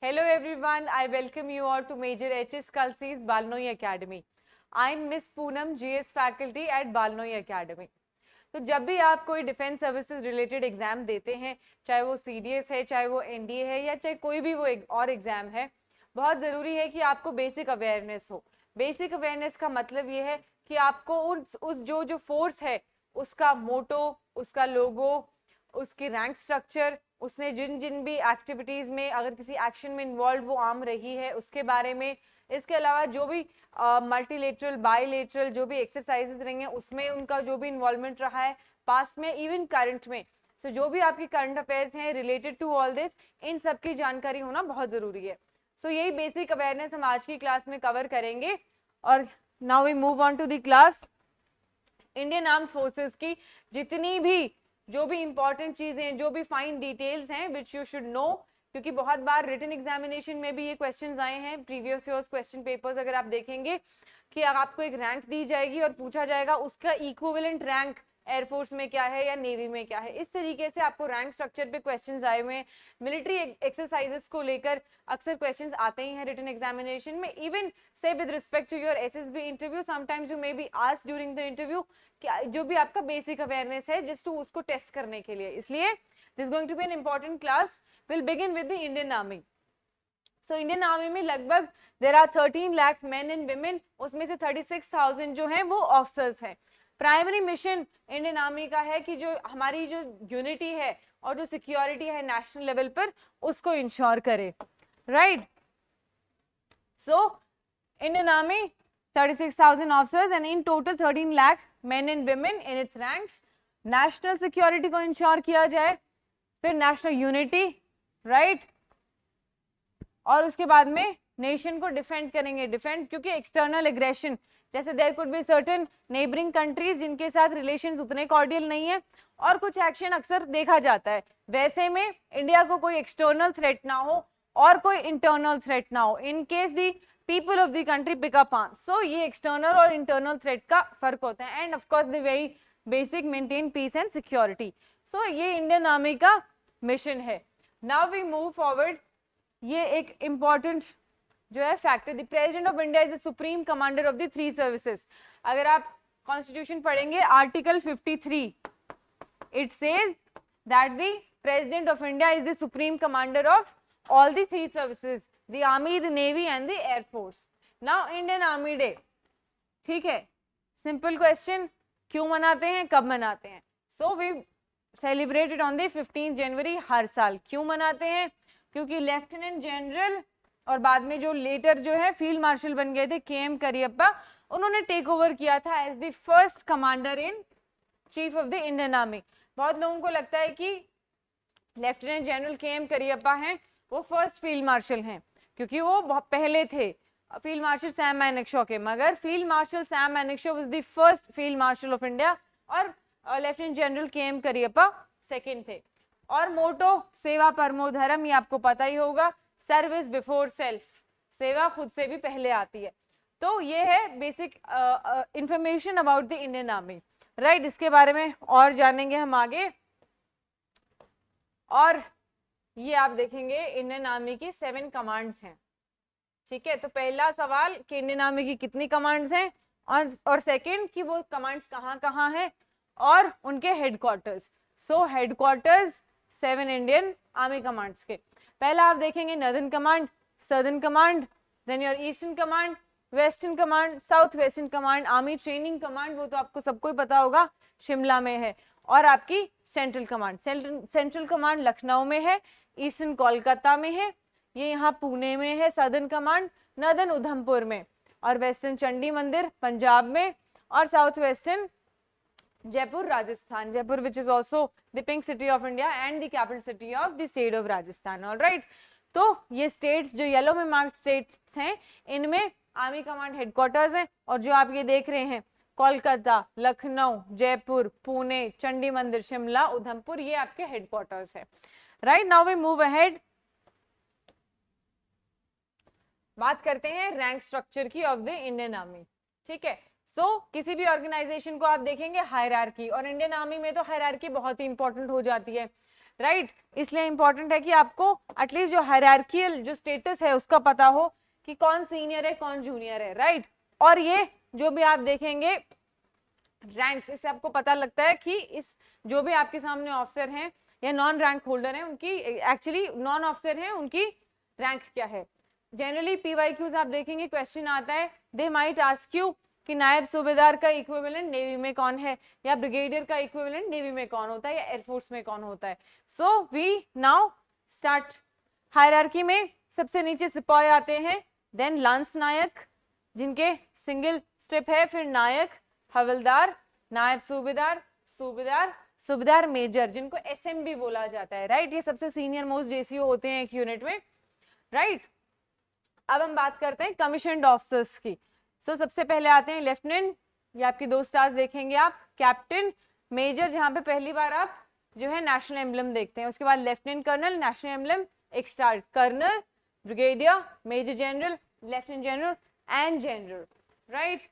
Hello everyone, I welcome you all to Major HS Kalsi's Balnoi Academy. I am Miss Poonam, GS faculty at Balnoi Academy. तो जब भी आप कोई defence services related exam देते हैं, चाहे वो CDS है, चाहे वो NDA है, या चाहे कोई भी वो और एग्जाम है, बहुत ज़रूरी है कि आपको बेसिक अवेयरनेस हो। बेसिक अवेयरनेस का मतलब ये है कि आपको उस जो फोर्स है उसका मोटो, उसका लोगो, उसकी रैंक स्ट्रक्चर, उसने जिन जिन भी एक्टिविटीज में अगर किसी एक्शन में इन्वॉल्व वो आर्म रही है उसके बारे में, इसके अलावा जो भी मल्टीलेटरल बायलेटरल जो भी एक्सरसाइजेस रहेंगे उसमें उनका जो भी इन्वॉल्वमेंट रहा है पास्ट में, इवन करंट में। सो जो भी आपकी करंट अफेयर्स हैं रिलेटेड टू ऑल दिस, इन सब की जानकारी होना बहुत जरूरी है। सो यही बेसिक अवेयरनेस हम आज की क्लास में कवर करेंगे। और now we move on to the class. Indian armed forces की जितनी भी जो भी इंपॉर्टेंट चीजें, जो भी फाइन डिटेल्स हैं विच यू शुड नो, क्योंकि बहुत बार रिटन एग्जामिनेशन में भी ये क्वेश्चंस आए हैं, प्रीवियस ईयर्स क्वेश्चन पेपर्स अगर आप देखेंगे कि आपको एक रैंक दी जाएगी और पूछा जाएगा उसका इक्विवेलेंट रैंक एयरफोर्स में क्या है या नेवी में क्या है। इस तरीके से आपको रैंक स्ट्रक्चर पे क्वेश्चंस आए हुए हैं। मिलिट्री एक्सरसाइजेस को लेकर अक्सर क्वेश्चंस आते ही हैं रिटन एग्जामिनेशन में। Even say with respect to your SSB interview, sometimes you may be asked during the interview जो भी आपका बेसिक अवेयरनेस है जस्ट टू उसको टेस्ट करने के लिए। इसलिए this going to be an important class. Will begin with the Indian army. So Indian army में लगभग there are 13 lakh men and women, उसमें से 36,000 जो हैं वो ऑफिसर्स हैं। प्राइमरी मिशन इंडियन आर्मी का है कि जो हमारी जो यूनिटी है और जो सिक्योरिटी है नेशनल लेवल पर उसको इंश्योर करे, right. So Indian army 36,000 officers and in total 13 lakh men and women in its ranks. National security को इंश्योर किया जाए, फिर नेशनल यूनिटी, राइट, और उसके बाद में नेशन को डिफेंड करेंगे। डिफेंड क्योंकि एक्सटर्नल एग्रेशन, जैसे there could be certain neighbouring countries जिनके साथ रिलेशंस उतने कॉर्डियल नहीं है और कुछ एक्शन अक्सर देखा जाता है, वैसे में इंडिया को कोई एक्सटर्नल थ्रेट ना हो और कोई इंटरनल थ्रेट ना हो, in case the people of the country pick up on. So ये एक्सटर्नल और इंटरनल थ्रेट का फर्क होता है and of course the very basic maintain peace and security. So ये इंडियन आर्मी का मिशन है। Now we move forward. ये एक इंपॉर्टेंट जो है factor, the president of India is the supreme commander of the 3 services. अगर आप कॉन्स्टिट्यूशन पढ़ेंगे article 53, it says that the president of India is the supreme commander of all the 3 services, the army, the navy and the air force. Now Indian army day, ठीक है, simple question, क्यों मनाते हैं, कब मनाते हैं? So we celebrated on the 15 January हर साल। क्यों मनाते हैं? क्योंकि लेफ्टिनेंट जनरल और बाद में जो लेटर जो है फील्ड मार्शल बन गए थे KM करियप्पा, उन्होंने टेक ओवर किया था as the first commander in chief of the Indian army. बहुत लोगों को लगता है कि लेफ्टिनेंट जनरल KM करियप्पा हैं वो फर्स्ट फील्ड मार्शल हैं क्योंकि वो बहुत पहले थे फील्ड मार्शल सैम मैनेक्शॉ के, मगर field marshal Sam Manekshaw was the first field marshal of India और lieutenant general KM Cariappa second थे। और मोटो सेवा परमो धर्म, ये आपको पता ही होगा, सर्विस बिफोर सेल्फ, सेवा खुद से भी पहले आती है। तो ये है basic information about the Indian army, right. इसके बारे में और जानेंगे हम आगे। और ये आप देखेंगे इंडियन आर्मी की 7 कमांड्स हैं, ठीक है। तो पहला सवाल कि इंडियन आर्मी की कितनी कमांड्स हैं, और सेकंड कि वो कमांड्स कहाँ कहाँ हैं और उनके headquarters. So headquarters 7 Indian army commands के। पहला आप देखेंगे northern command, southern command, then your eastern command, western command, south western command, army training command, वो तो आपको सबको ही पता होगा शिमला में है, और आपकी central command. Central command Lucknow में है, ईस्टर्न कोलकाता में है, ये यहाँ पुणे में है सदर्न कमांड, नॉर्दर्न उधमपुर में, और वेस्टर्न चंडी मंदिर पंजाब में, और south western Jaipur Rajasthan, Jaipur which is also the pink city of India and the capital city of the state of Rajasthan, all right। तो ये स्टेट्स जो येलो में मार्क्ड स्टेट्स हैं इनमें आर्मी कमांड हेडक्वार्टर्स हैं, और जो आप ये देख रहे हैं कोलकाता, लखनऊ, जयपुर, पुणे, चंडी मंदिर, शिमला, उधमपुर, ये आपके हेडक्वार्टर्स है, right. Now we move ahead. बात करते हैं रैंक स्ट्रक्चर की ऑफ द इंडियन आर्मी, ठीक है। किसी भी ऑर्गेनाइजेशन को आप देखेंगे हायरार्की, और इंडियन आर्मी में तो हायरार्की बहुत ही इंपॉर्टेंट हो जाती है। राइट इसलिए इंपॉर्टेंट है कि आपको एटलीस्ट जो हायरार्कियल जो स्टेटस है उसका पता हो कि कौन सीनियर है कौन जूनियर है, राइट। और ये जो भी आप देखेंगे रैंक्स, इससे आपको पता लगता है कि इस जो भी आपके सामने ऑफिसर हैं या नॉन रैंक होल्डर हैं उनकी, एक्चुअली नॉन ऑफिसर हैं उनकी रैंक क्या है। जनरली पीवाईक्यूज आप देखेंगे क्वेश्चन आता है, दे माइट आस्क यू कि नायब सूबेदार का इक्विवेलेंट नेवी में कौन है, या ब्रिगेडियर का इक्विवेलेंट नेवी में कौन होता है, या एयरफोर्स में कौन होता है। So we now start. Hierarchy में सबसे नीचे सिपाही आते हैं, देन लांस नायक जिनके सिंगल स्टेप है, फिर नायक, हवलदार, नायब सूबेदार, सूबेदार, सूबेदार मेजर जिनको एसएमबी बोला जाता है, राइट। ये सबसे सीनियर मोस्ट जेसीओ होते हैं एक यूनिट में, राइट। अब हम बात करते हैं कमीशन्ड ऑफिसर्स की। सो सबसे पहले आते हैं लेफ्टिनेंट, ये आपकी 2 स्टार्स देखेंगे आप, कैप्टन, मेजर जहां पे पहली बार आप जो है नेशनल एम्बलम देखते हैं, उसके बाद लेफ्टिनेंट कर्नल, नेशनल एम्बलम, एक star, colonel, brigadier, major general, lieutenant general and general, right.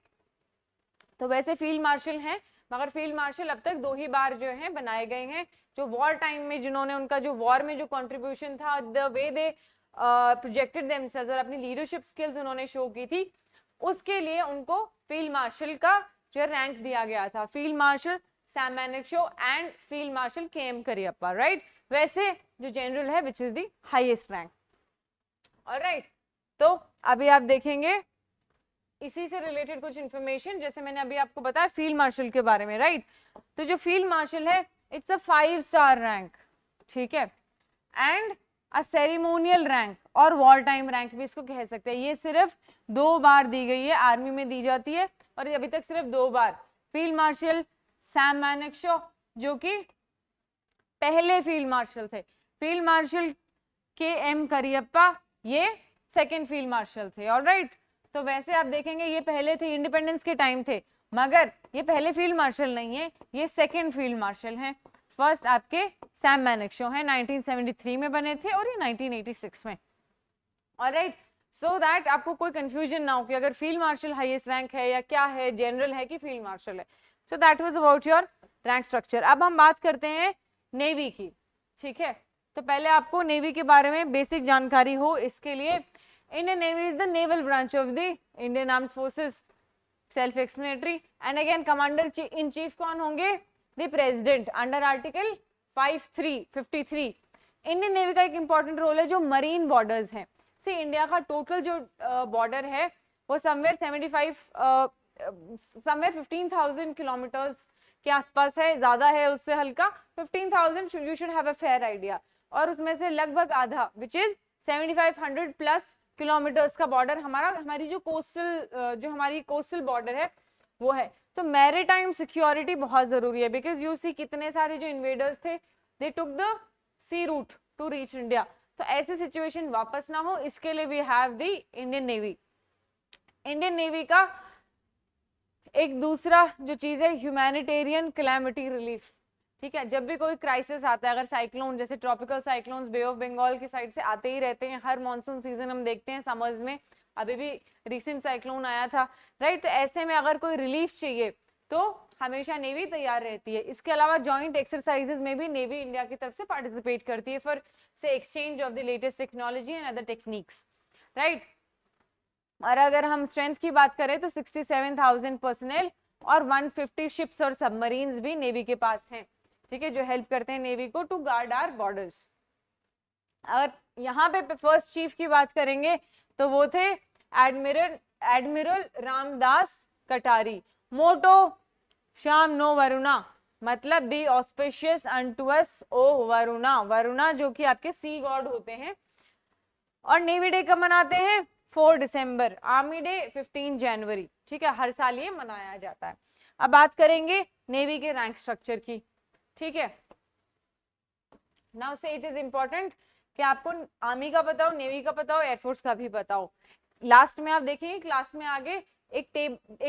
तो वैसे फील्ड मार्शल हैं, मगर फील्ड मार्शल अब तक 2 ही बार जो है बनाए गए हैं, जो वॉर टाइम में जिन्होंने उनका जो वॉर में जो कंट्रीब्यूशन था, the way they projected themselves और अपनी लीडरशिप स्किल्स उन्होंने शो की थी, उसके लिए उनको फील्ड मार्शल का जो रैंक दिया गया था, field marshal Sam Manekshaw and field marshal K M. Cariappa, right. वैसे जो जनरल है which is the highest rank, alright. तो अभी आप देखेंगे इसी से रिलेटेड कुछ इंफॉर्मेशन, जैसे मैंने अभी आपको बताया फील्ड मार्शल के बारे में, राइट। तो जो फील्ड मार्शल है इट्स अ 5 स्टार रैंक, ठीक है, एंड अ सेरेमोनियल रैंक और वॉर टाइम रैंक भी इसको कह सकते हैं। ये सिर्फ 2 बार दी गई है, आर्मी में दी जाती है, और अभी तक सिर्फ 2 बार। फील्ड मार्शल सैम मैनेक्शो जो कि पहले फील्ड मार्शल थे, फील्ड मार्शल के.एम. करियप्पा ये सेकेंड फील्ड मार्शल थे, ऑलराइट। तो वैसे आप देखेंगे ये पहले थे, इंडिपेंडेंस के टाइम थे, मगर ये पहले फील्ड मार्शल नहीं है, ये सेकेंड फील्ड मार्शल हैं। फर्स्ट आपके सैम मैनेक्शो हैं, 1973 में बने थे और ये 1986 में, ऑलराइट। सो दैट आपको कोई कंफ्यूजन ना हो कि अगर फील्ड मार्शल हाईएस्ट रैंक है या क्या है, जनरल है कि फील्ड मार्शल है। So that was about your rank structure. अब हम बात करते हैं नेवी की, ठीक है। तो पहले आपको नेवी के बारे में बेसिक जानकारी हो, इसके लिए Indian navy is the naval branch of the Indian armed forces, self explanatory. And again commander in chief कौन होंगे, the president, under article 53। Indian navy का एक इंपॉर्टेंट रोल है जो मरीन बॉर्डर्स हैं। सी इंडिया का टोटल जो बॉर्डर है वो समवेयर 15,000 किलोमीटर्स के आसपास है, ज्यादा है उससे हल्का, 15,000 you should have a fair idea. और उसमें से लगभग आधा विच इज 7,500 प्लस किलोमीटर्स का बॉर्डर हमारी जो हमारी कोस्टल बॉर्डर है वो है। तो मैरीटाइम सिक्योरिटी बहुत जरूरी है, बिकॉज यू सी कितने सारे जो इन्वेडर्स थे they took the sea route to reach India, तो ऐसी सिचुएशन वापस ना हो इसके लिए we have the Indian navy. Indian navy का एक दूसरा जो चीज है ह्यूमैनिटेरियन कैलामिटी रिलीफ, ठीक है। जब भी कोई क्राइसिस आता है, अगर साइक्लोन जैसे tropical cyclones bay of Bengal की साइड से आते ही रहते हैं, हर मॉनसून सीजन हम देखते हैं समर्स में, अभी भी रिसेंट साइक्लोन आया था, राइट। तो ऐसे में अगर कोई रिलीफ चाहिए तो हमेशा नेवी तैयार रहती है। इसके अलावा जॉइंट एक्सरसाइजेज में भी नेवी इंडिया की तरफ से पार्टिसिपेट करती है फॉर से exchange of the latest technology and other techniques, right. और अगर हम स्ट्रेंथ की बात करें तो 67,000 पर्सनल और 150 शिप्स और सबमरीन्स भी नेवी के पास हैं, ठीक है, जो हेल्प करते हैं नेवी को टू गार्ड आवर बॉर्डर्स। अगर यहाँ पे फर्स्ट चीफ की बात करेंगे तो वो थे एडमिरल रामदास कटारी। मोटो श्याम नो वरुणा, मतलब बी ऑस्पिशियस अनटू अस ओ वरुणा, वरुणा जो कि आपके सी गॉड होते हैं। और नेवी डे कब मनाते हैं, 4 दिसंबर, आर्मी डे 15 जनवरी, ठीक है, हर साल ये मनाया जाता है। अब बात करेंगे नेवी के रैंक स्ट्रक्चर की, ठीक है। नाउ से इट इज इंपॉर्टेंट कि आपको आर्मी का पता हो, नेवी का पता हो, एयरफोर्स का भी पता हो। लास्ट में आप देखेंगे क्लास में आगे एक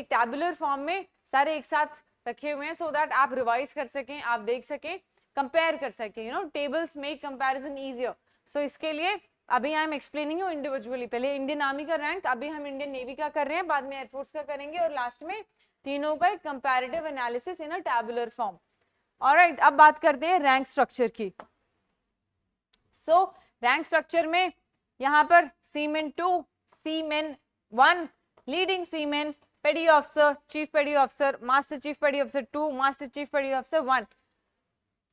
टैबुलर फॉर्म में सारे एक साथ रखे हुए हैं, सो दैट आप रिवाइज कर सकें, आप देख सकें, कंपेयर कर सकें, you know tables make comparison easier. So इसके लिए अभी I am explaining you individually, पहले इंडियन आर्मी का रैंक, अभी हम इंडियन नेवी का कर रहे हैं, बाद में एयरफोर्स का करेंगे, और लास्ट में तीनों का एक comparative analysis in a tabular form. Alright, अब बात करते हैं रैंक स्ट्रक्चर की। सो रैंक स्ट्रक्चर में यहाँ पर सीमेन 2, सीमेन 1, लीडिंग सीमेन, पेडी ऑफिसर, चीफ पेडी ऑफिसर, मास्टर चीफ पेडी ऑफिसर 2, मास्टर चीफ पेडी ऑफिसर 1,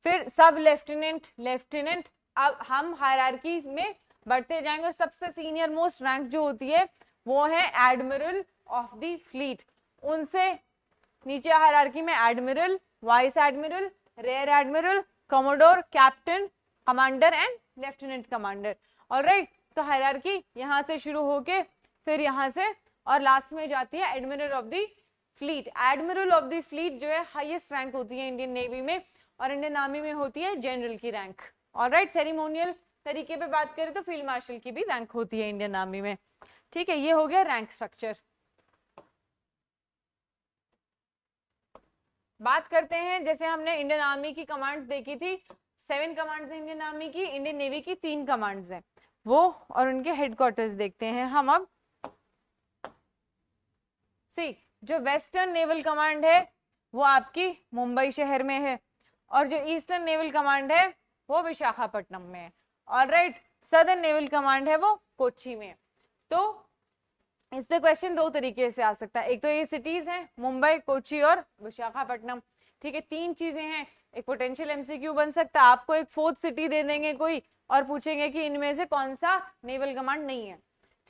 फिर सब लेफ्टिनेंट, लेफ्टिनेंट। अब हम हायरार्की में बढ़ते जाएंगे और सबसे सीनियर मोस्ट रैंक जो होती है वो है एडमिरल ऑफ द फ्लीट। उनसे नीचे हायरार्की में admiral, vice admiral, rear admiral, commodore, captain, commander and lieutenant commander. Alright, तो हायरार्की यहाँ से शुरू होके फिर यहाँ से और लास्ट में जाती है admiral of the fleet. Admiral of the fleet जो है हाईएस्ट रैंक होती है इंडियन नेवी में, और इंडियन आर्मी में होती है जनरल की रैंक। ऑलराइट, सेरेमोनियल तरीके पे बात करें तो फील्ड मार्शल की भी रैंक होती है इंडियन आर्मी में। ठीक है, ये हो गया रैंक स्ट्रक्चर। बात करते हैं, जैसे हमने इंडियन आर्मी की कमांड्स देखी थी, 7 कमांड्स हैं इंडियन आर्मी की, इंडियन नेवी की 3 कमांड्स हैं, वो और उनके हेडक्वार्टर्स देखते हैं हम अब। सी, जो वेस्टर्न नेवल कमांड है वो आपकी मुंबई शहर में है, और जो ईस्टर्न नेवल कमांड है वो विशाखापट्टनम में है। ऑलराइट, सदर्न नेवल कमांड है वो कोच्चि में। तो इस पे क्वेश्चन 2 तरीके से आ सकता है, एक तो ये सिटीज हैं मुंबई, कोच्चि और विशाखापट्टनम। ठीक है, 3 चीजें हैं। एक पोटेंशियल एमसीक्यू बन सकता है, आपको एक 4th सिटी दे देंगे कोई और पूछेंगे कि इनमें से कौन सा नेवल कमांड नहीं है।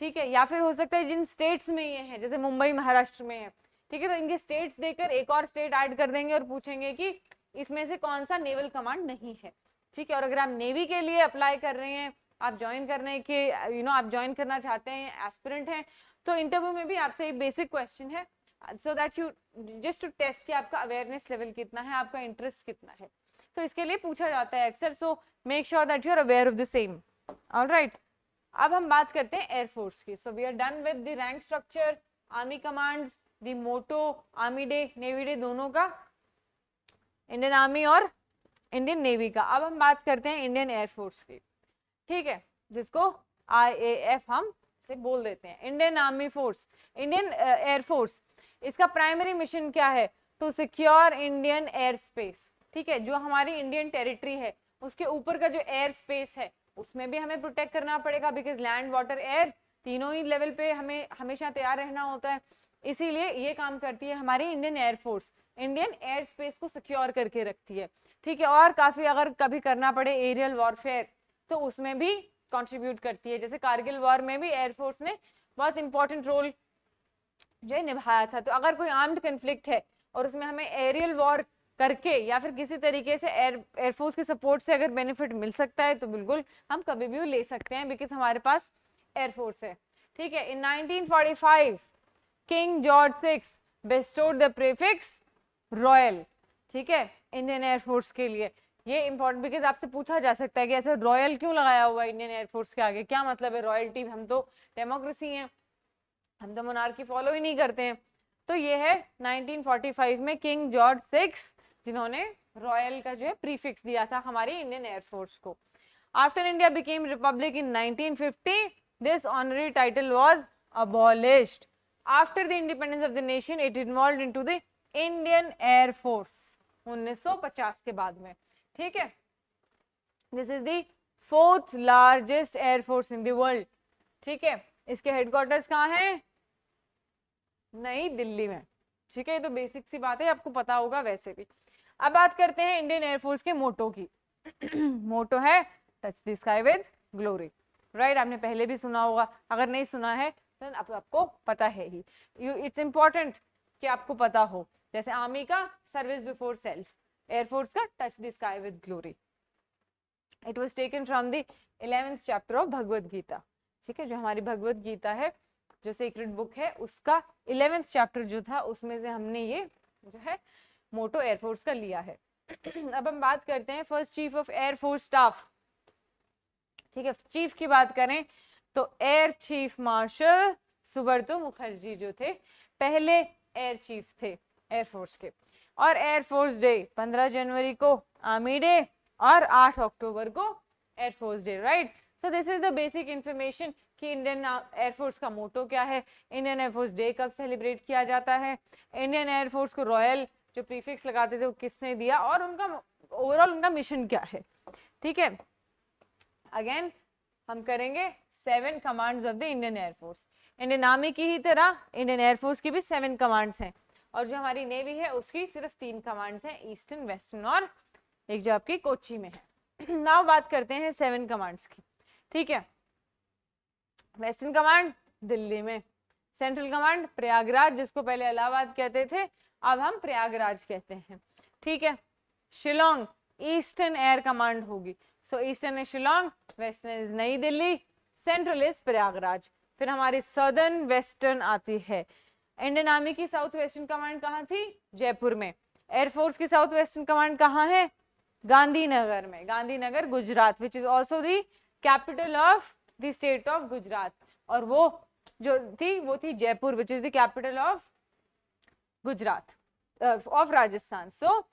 ठीक है, या फिर हो सकता है जिन स्टेट्स में ये है, जैसे मुंबई महाराष्ट्र में है, ठीक है, तो इनके स्टेट्स देकर एक और स्टेट ऐड कर देंगे और पूछेंगे कि इसमें से कौन सा नेवल कमांड नहीं है। ठीक है, और अगर आप नेवी के लिए अप्लाई कर रहे हैं, आप ज्वाइन करने के आप ज्वाइन करना चाहते हैं, एस्पिरेंट हैं, तो इंटरव्यू में भी आपसे एक बेसिक क्वेश्चन है, so that you just to test कि आपका अवेयरनेस लेवल कितना है, आपका इंटरेस्ट कितना है, तो इसके लिए पूछा जाता है अक्सर। So make sure that you are aware of the same. Alright, अब हम बात करते हैं एयरफोर्स की। So we are done with the rank structure, army commands, the motto, army day, navy day दोनों का, इंडियन आर्मी और इंडियन नेवी का। अब हम बात करते हैं इंडियन एयरफोर्स की। ठीक है, जिसको IAF हम से बोल देते हैं, Indian army force, Indian air force. इसका प्राइमरी मिशन क्या है? To secure Indian air space. ठीक है, जो हमारी इंडियन टेरिटरी है उसके ऊपर का जो एयर स्पेस है उसमें भी हमें प्रोटेक्ट करना पड़ेगा, बिकॉज लैंड, वाटर, एयर तीनों ही लेवल पे हमें हमेशा तैयार रहना होता है। इसीलिए ये काम करती है हमारी Indian air force, Indian air space को सिक्योर करके रखती है। ठीक है, और काफी अगर कभी करना पड़े एरियल वॉरफेयर तो उसमें भी कंट्रीब्यूट करती है। जैसे कारगिल वॉर में भी एयरफोर्स ने बहुत इंपॉर्टेंट रोल जो है निभाया था। तो अगर कोई आर्म्ड कन्फ्लिक्ट है और उसमें हमें एरियल वॉर करके या फिर किसी तरीके से एयरफोर्स के सपोर्ट से अगर बेनिफिट मिल सकता है तो बिल्कुल हम कभी भी ले सकते हैं, बिकॉज हमारे पास एयरफोर्स है। ठीक है, इन 1945 king George 6 bestowed the prefix royal. ठीक है, इंडियन एयरफोर्स के लिए ये इंपॉर्टेंट, बिकॉज आपसे पूछा जा सकता है कि ऐसे रॉयल क्यों लगाया हुआ है इंडियन एयरफोर्स के आगे, क्या मतलब है रॉयल्टी? हम तो डेमोक्रेसी हैं, हम तो मोनार्की फॉलो ही नहीं करते हैं। तो ये है 1945 में किंग जॉर्ज 6 जिन्होंने रॉयल का जो है प्रीफिक्स दिया था हमारी इंडियन एयरफोर्स को। After India became Republic in 1950 this honorary title was abolished. After the independence of the nation it involved into the Indian air force 1950 के बाद में। ठीक है, this is the 4th largest air force in the world. ठीक है, इसके headquarters कहाँ हैं? नई दिल्ली में। ठीक है, ये तो बेसिक सी बात है, आपको पता होगा वैसे भी। अब बात करते हैं इंडियन एयरफोर्स के मोटो की। मोटो है touch the sky with glory. Right, आपने पहले भी सुना होगा, अगर नहीं सुना है तो आपको पता है ही। इट्स इंपॉर्टेंट कि आपको पता हो। जैसे आर्मी का सर्विस बिफोर सेल्फ, एयरफोर्स का touch the sky with glory. It was taken from the 11th chapter of Bhagavad Gita. ठीक है, जो हमारी भगवद गीता है, जो सीक्रेट बुक है, उसका 11th चैप्टर जो था उसमें से हमने ये जो है मोटो एयरफोर्स का लिया है। अब हम बात करते हैं first chief of air force staff. ठीक है, चीफ की बात करें तो air chief marshal Subroto Mukherjee जो थे पहले एयर चीफ थे एयरफोर्स के। और एयरफोर्स डे 15 जनवरी को आर्मी डे और 8 अक्टूबर को air force day. Right, so this is the basic information कि इंडियन एयरफोर्स का मोटो क्या है, इंडियन एयरफोर्स डे कब सेलिब्रेट किया जाता है, इंडियन एयरफोर्स को रॉयल जो प्रीफिक्स लगाते थे वो किसने दिया, और उनका ओवरऑल उनका मिशन क्या है। ठीक है, अगेन हम करेंगे 7 commands of the Indian air force. Indian army की ही तरह इंडियन एयरफोर्स की भी 7 कमांड्स हैं, और जो हमारी नेवी है उसकी सिर्फ 3 कमांड्स हैं, ईस्टर्न, वेस्टर्न और एक जो आपकी कोच्चि में है। नाउ बात करते हैं 7 कमांड्स की, ठीक है। वेस्टर्न कमांड दिल्ली में, सेंट्रल कमांड प्रयागराज, जिसको पहले इलाहाबाद कहते थे अब हम प्रयागराज कहते हैं, ठीक है। शिलोंग ईस्टर्न एयर कमांड होगी, सो eastern is Shillong, western is नई दिल्ली, सेंट्रल इज प्रयागराज। फिर हमारी सदर्न वेस्टर्न आती है। इंडियन आर्मी की साउथ वेस्टर्न कमांड कहाँ थी? जयपुर में। एयरफोर्स की साउथ वेस्टर्न कमांड कहाँ है? गांधीनगर में, गांधीनगर गुजरात, विच is also the capital of the state of Gujarat, और वो जो थी वो थी जयपुर, विच is the capital of Gujarat of Rajasthan. So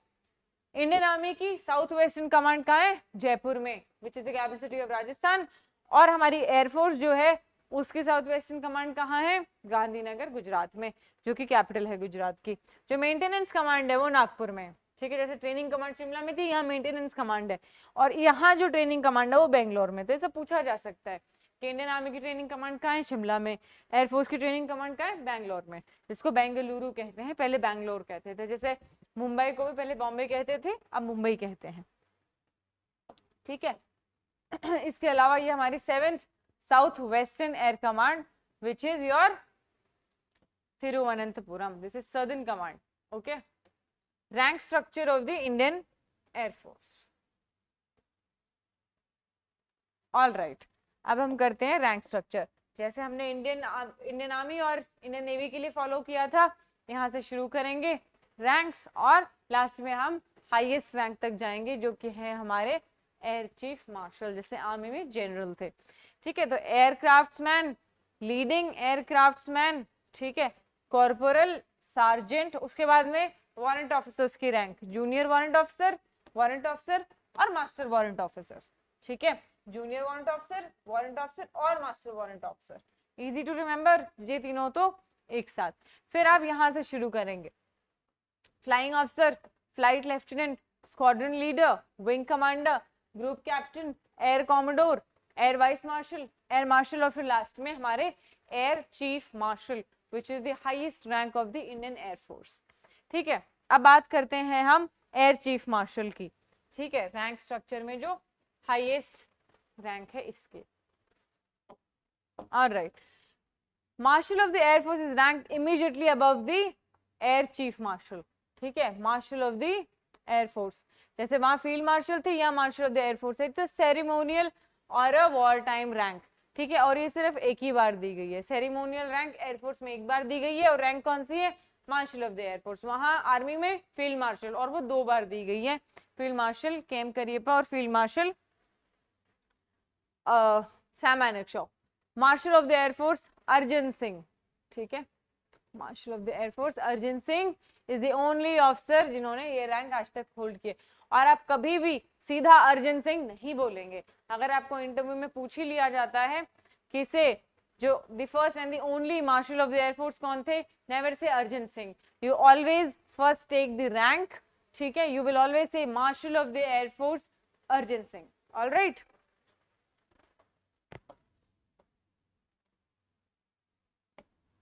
Indian army की साउथ वेस्टर्न कमांड कहाँ है? जयपुर में, विच is the capital city of Rajasthan. और हमारी एयरफोर्स जो है उसकी साउथ वेस्टर्न कमांड कहाँ है? गांधीनगर गुजरात में, जो कि कैपिटल है गुजरात की। जो मेंटेनेंस कमांड है वो नागपुर में, ठीक है। जैसे ट्रेनिंग कमांड शिमला में थी, यहाँ मेंटेनेंस कमांड है, और यहाँ जो ट्रेनिंग कमांड है वो बेंगलोर में। तो ऐसा पूछा जा सकता है कि इंडियन आर्मी की ट्रेनिंग कमांड कहाँ है? शिमला में। एयरफोर्स की ट्रेनिंग कमांड कहाँ है? बैंगलोर में, जिसको बेंगलुरु कहते हैं, पहले बैंगलोर कहते थे। जैसे मुंबई को भी पहले बॉम्बे कहते थे, अब मुंबई कहते हैं, ठीक है। इसके अलावा ये हमारी 7th south western air command, which is your Thiruvananthapuram, this is southern command, okay. Rank structure of the Indian air force, all right. अब हम करते हैं रैंक स्ट्रक्चर, जैसे हमने इंडियन आर्मी और इंडियन नेवी के लिए फॉलो किया था, यहाँ से शुरू करेंगे रैंक्स, और लास्ट में हम हाईएस्ट रैंक तक जाएंगे, जो कि है हमारे एयर चीफ मार्शल, जैसे आर्मी में जनरल थे, ठीक है। तो एयरक्राफ्ट्समैन, लीडिंग एयरक्राफ्ट्समैन, ठीक है, कॉर्पोरल, सार्जेंट, उसके बाद में वारंट ऑफिसर्स की rank, junior warrant officer, warrant officer और मास्टर वारंट ऑफिसर, ठीक है। Junior warrant officer, warrant officer और master warrant officer, easy to remember, ये तीनों तो एक साथ। फिर आप यहाँ से शुरू करेंगे, flying officer, flight lieutenant, squadron leader, wing commander, group captain, air commodore, air vice marshal, air marshal, और फिर लास्ट में हमारे air chief martial, which is the highest rank of the Indian air force, ठीक है। अब बात करते हैं हम एयर चीफ मार्शल की, ठीक है, रैंक स्ट्रक्चर में जो हाईएस्ट रैंक है इसके, alright. Martial of the air force is ranked immediately above the air chief martial, ठीक है, मार्शल ऑफ द एयरफोर्स। जैसे वहां फील्ड मार्शल थे, यहाँ martial of the air force, it's a ceremonial और अ वॉर टाइम रैंक, ठीक है, और ये सिर्फ एक ही बार दी गई है। सेरेमोनियल रैंक एयरफोर्स में एक बार दी गई है, और रैंक कौन सी है? Marshal of the air force. वहां आर्मी में फील्ड मार्शल, और वो 2 बार दी गई है, फील्ड मार्शल केम करियप्पा और field marshal Sam Manekshaw. Marshal of the air force Arjan Singh, ठीक है, marshal of the air force Arjan Singh is the only officer जिन्होंने ये रैंक आज तक होल्ड किए। और आप कभी भी सीधा अर्जन सिंह नहीं बोलेंगे, अगर आपको इंटरव्यू में पूछ ही लिया जाता है किसे, जो the first and the only marshal of the air force कौन थे, never say Arjan Singh, you always first take the rank, ठीक है, you will always say marshal of the air force Arjan Singh, alright.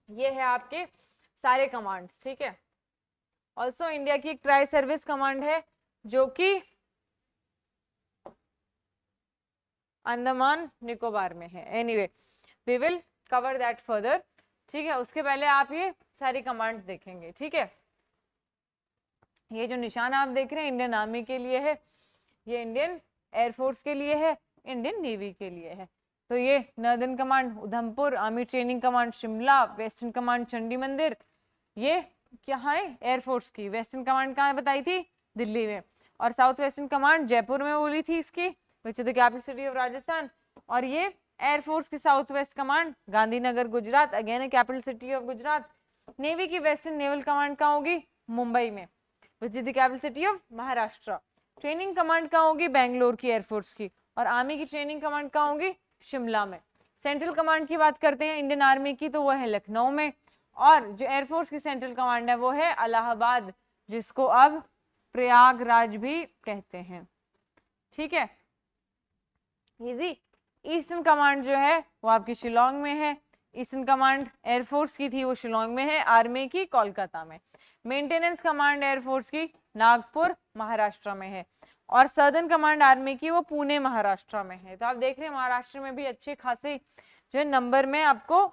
ये है आपके सारे कमांड्स, ठीक है। ऑल्सो इंडिया की एक ट्राई सर्विस कमांड है, जो कि अंडमान निकोबार में है। Anyway we will cover that further, ठीक है। उसके पहले आप ये सारी कमांड्स देखेंगे, ठीक है। ये जो निशान आप देख रहे हैं इंडियन आर्मी के लिए है, ये इंडियन एयरफोर्स के लिए है, इंडियन नेवी के लिए है। तो ये northern command Udhampur, army training command Shimla, western command Chandi मंदिर, ये कहाँ है? एयरफोर्स की। वेस्टर्न कमांड कहाँ बताई थी? दिल्ली में। और साउथ वेस्टर्न कमांड जयपुर में बोली थी इसकी, विच is the capital city of Rajasthan. और ये एयरफोर्स की south west command Gandhinagar Gujarat, again A capital city of Gujarat. Navy की वेस्टर्न नेवल कमांड कहाँ होगी? मुंबई में, विच is the capital city of Maharashtra. Training command कहाँ होगी? बेंगलोर की एयरफोर्स की। और आर्मी की ट्रेनिंग कमांड कहाँ होगी? शिमला में। सेंट्रल कमांड की बात करते हैं इंडियन आर्मी की, तो वो है लखनऊ में। और जो एयरफोर्स की सेंट्रल कमांड है वो है इलाहाबाद, जिसको अब प्रयागराज भी कहते हैं, ठीक है, इजी। ईस्टर्न कमांड जो है वो आपकी शिलोंग में है। ईस्टर्न कमांड एयरफोर्स की थी वो शिलोंग में है, आर्मी की कोलकाता में। मेंटेनेंस कमांड एयरफोर्स की नागपुर महाराष्ट्र में है, और सदर्न कमांड आर्मी की वो पुणे महाराष्ट्र में है। तो आप देख रहे हैं महाराष्ट्र में भी अच्छे खासे जो है नंबर में आपको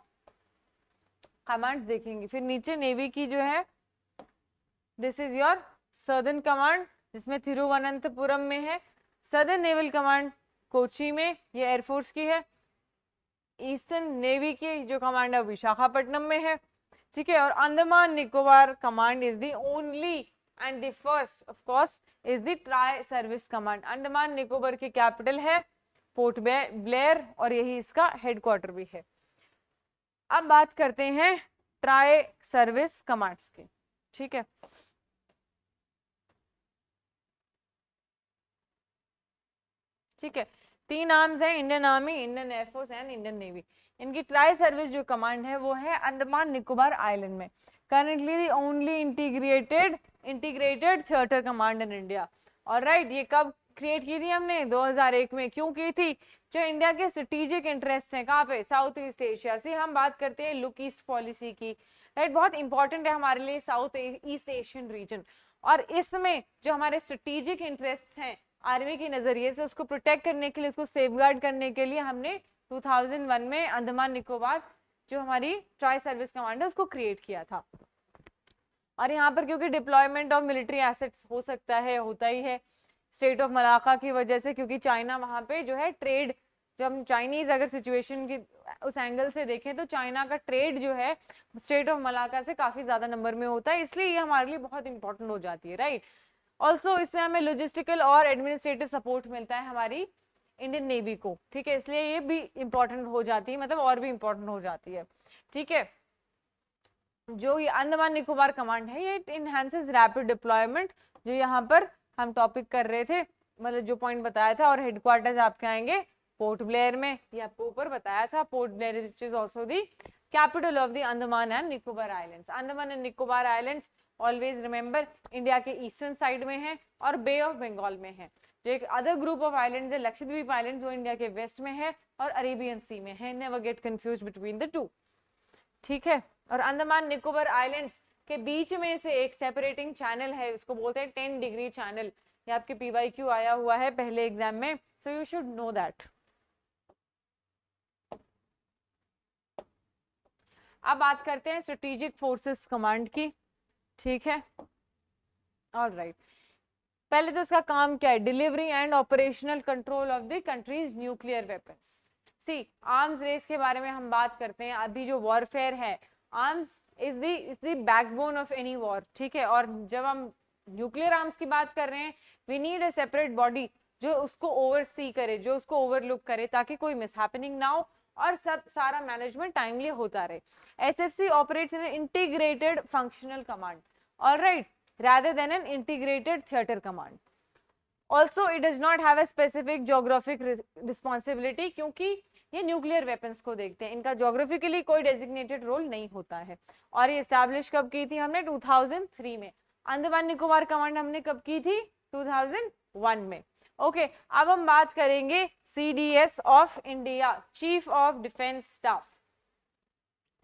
कमांड्स देखेंगे। फिर नीचे नेवी की जो है, this is your southern command, जिसमें तिरुवनंतपुरम में है। सदर्न नेवल कमांड कोची में, ये एयरफोर्स की है। ईस्टर्न नेवी की जो कमांड है विशाखापट्टनम में है, ठीक है। और Andaman Nicobar command is the only and the first of course is the tri service command. Andaman Nicobar की कैपिटल है पोर्ट ब्लेयर, और यही इसका हेडक्वार्टर भी है। अब बात करते हैं ट्राई सर्विस कमांड्स की, ठीक है। ठीक है, 3 आर्म्स है, Indian army, Indian air force and Indian navy. इनकी ट्राई सर्विस जो कमांड है वो है अंडमान निकोबार आइलैंड में। Currently the only integrated theatre command in India. Alright, ये कब क्रिएट की थी हमने? 2001 में। क्यों की थी? जो इंडिया के स्ट्रेटेजिक इंटरेस्ट हैं कहाँ पे? साउथ ईस्ट एशिया से। हम बात करते हैं लुक ईस्ट पॉलिसी की, राइट। बहुत इंपॉर्टेंट है हमारे लिए साउथ ईस्ट एशियन रीजन, और इसमें जो हमारे स्ट्रेटेजिक इंटरेस्ट हैं आर्मी के नजरिए से, उसको प्रोटेक्ट करने के लिए, उसको सेफगार्ड करने के लिए हमने 2001 में अंडमान निकोबार जो हमारी ट्राई सर्विस कमांड है उसको क्रिएट किया था। और यहाँ पर क्योंकि डिप्लॉयमेंट ऑफ मिलिट्री एसेट्स हो सकता है, होता ही है स्टेट ऑफ मलाका की वजह से, क्योंकि चाइना वहाँ पे जो है ट्रेड, जब हम चाइनीज अगर सिचुएशन की उस एंगल से देखें तो चाइना का ट्रेड जो है स्टेट ऑफ मलाका से काफी ज्यादा नंबर में होता है, इसलिए ये हमारे लिए बहुत इंपॉर्टेंट हो जाती है, राइट। ऑल्सो इससे हमें लॉजिस्टिकल और एडमिनिस्ट्रेटिव सपोर्ट मिलता है हमारी इंडियन नेवी को, ठीक है। इसलिए ये भी इंपॉर्टेंट हो जाती है, मतलब और भी इंपॉर्टेंट हो जाती है, ठीक है। जो ये अंडमान निकोबार कमांड है ये इनहेंसेस रैपिड डिप्लॉयमेंट, जो यहाँ पर हम टॉपिक कर रहे थे, मतलब जो पॉइंट बताया था। और हेडक्वार्टर्स आपके आएंगे पोर्ट ब्लेयर में, ये आपको ऊपर बताया था। Port Blair which is also the capital of the Andaman and Nicobar islands. Andaman and Nicobar islands always remember India के ईस्टर्न साइड में है और बे ऑफ बंगाल में है। जो एक अदर ग्रुप ऑफ आइलैंड्स है लक्षद्वीप आइलैंड्स, वो इंडिया के वेस्ट में है और अरेबियन सी में है। Never get confuse between the to, ठीक है। और अंडमान निकोबार आइलैंड्स के बीच में से एक सेपरेटिंग चैनल है, उसको बोलते हैं 10 डिग्री चैनल। ये आपके PYQ आया हुआ है पहले एग्जाम में, so you should know that. अब बात करते हैं स्ट्रेटेजिक फोर्सेस कमांड की, ठीक है। ऑलराइट, पहले तो इसका काम क्या है? Delivery and operational control of the country's nuclear weapons. See, arms race के बारे में हम बात करते हैं। अभी जो वॉरफेयर है, arms is the backbone of any war, ठीक है। और जब हम न्यूक्लियर आर्म्स की बात कर रहे हैं, we need a separate body जो उसको ओवरसी करे, जो उसको ओवरलुक करे, ताकि कोई मिसहैपनिंग ना हो और सब सारा मैनेजमेंट टाइमली होता रहे। SFC operates in integrated functional command, alright, rather than an integrated theater command. Also, it does not have a specific geographic responsibility, क्योंकि ये न्यूक्लियर वेपन्स को देखते हैं, इनका जोग्राफिकली कोई डेजिग्नेटेड रोल नहीं होता है। और ये एस्टैब्लिश कब की थी हमने? 2003 में। अंडमान निकोबार कमांड हमने कब की थी? 2001 में। ओके, अब हम बात करेंगे CDS of India, chief of defence staff,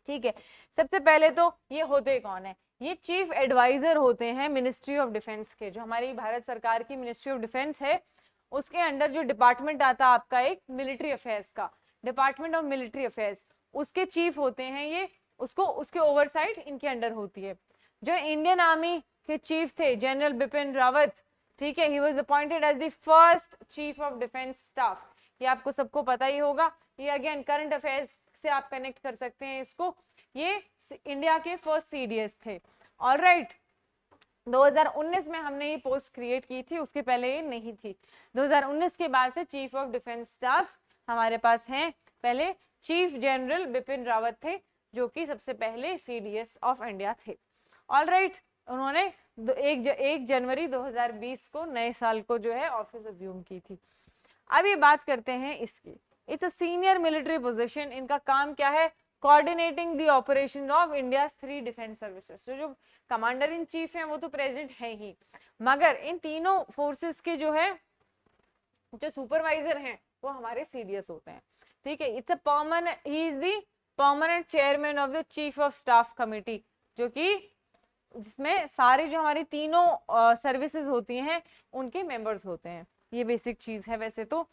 ठीक है। सबसे पहले तो ये होते कौन है? ये चीफ एडवाइजर होते हैं मिनिस्ट्री ऑफ डिफेंस के। जो हमारी भारत सरकार की मिनिस्ट्री ऑफ डिफेंस है उसके अंडर जो डिपार्टमेंट आता है आपका एक मिलिट्री अफेयर्स का, डिपार्टमेंट ऑफ मिलिट्री अफेयर्स, उसके चीफ होते हैं ये। उसको उसके ओवरसाइट इनके अंडर होती है। जो इंडियन आर्मी के चीफ थे जनरल बिपिन रावत, ठीक है, he was appointed as the first chief of defence staff. ये आपको सबको पता ही होगा। ये अगेन करंट अफेयर्स से आप कनेक्ट कर सकते हैं इसको। ये इंडिया के फर्स्ट CDS थे, ऑलराइट। 2019 में हमने ये पोस्ट क्रिएट की थी, उसके पहले ये नहीं थी। 2019 के बाद से चीफ ऑफ डिफेंस स्टाफ हमारे पास हैं। पहले चीफ जनरल बिपिन रावत थे, जो कि सबसे पहले CDS ऑफ इंडिया थे, ऑलराइट। उन्होंने 1 जनवरी 2020 को, नए साल को जो है ऑफिस अज्यूम की थी। अब ये बात करते हैं इसकी। It's a senior military position. इनका काम क्या है? Coordinating the operation of India 3 defence services. तो जो कमांडर इन चीफ हैं वो तो प्रेजेंट है ही, मगर इन तीनों फोर्सेस के जो है जो सुपरवाइजर हैं वो हमारे CDS होते हैं। ठीक है, it's a permanent, he is the permanent chairman of the chief of staff committee, जो कि जिसमें सारे जो हमारी तीनों सर्विसेज होती हैं उनके मेंबर्स होते हैं। ये बेसिक चीज है। वैसे तो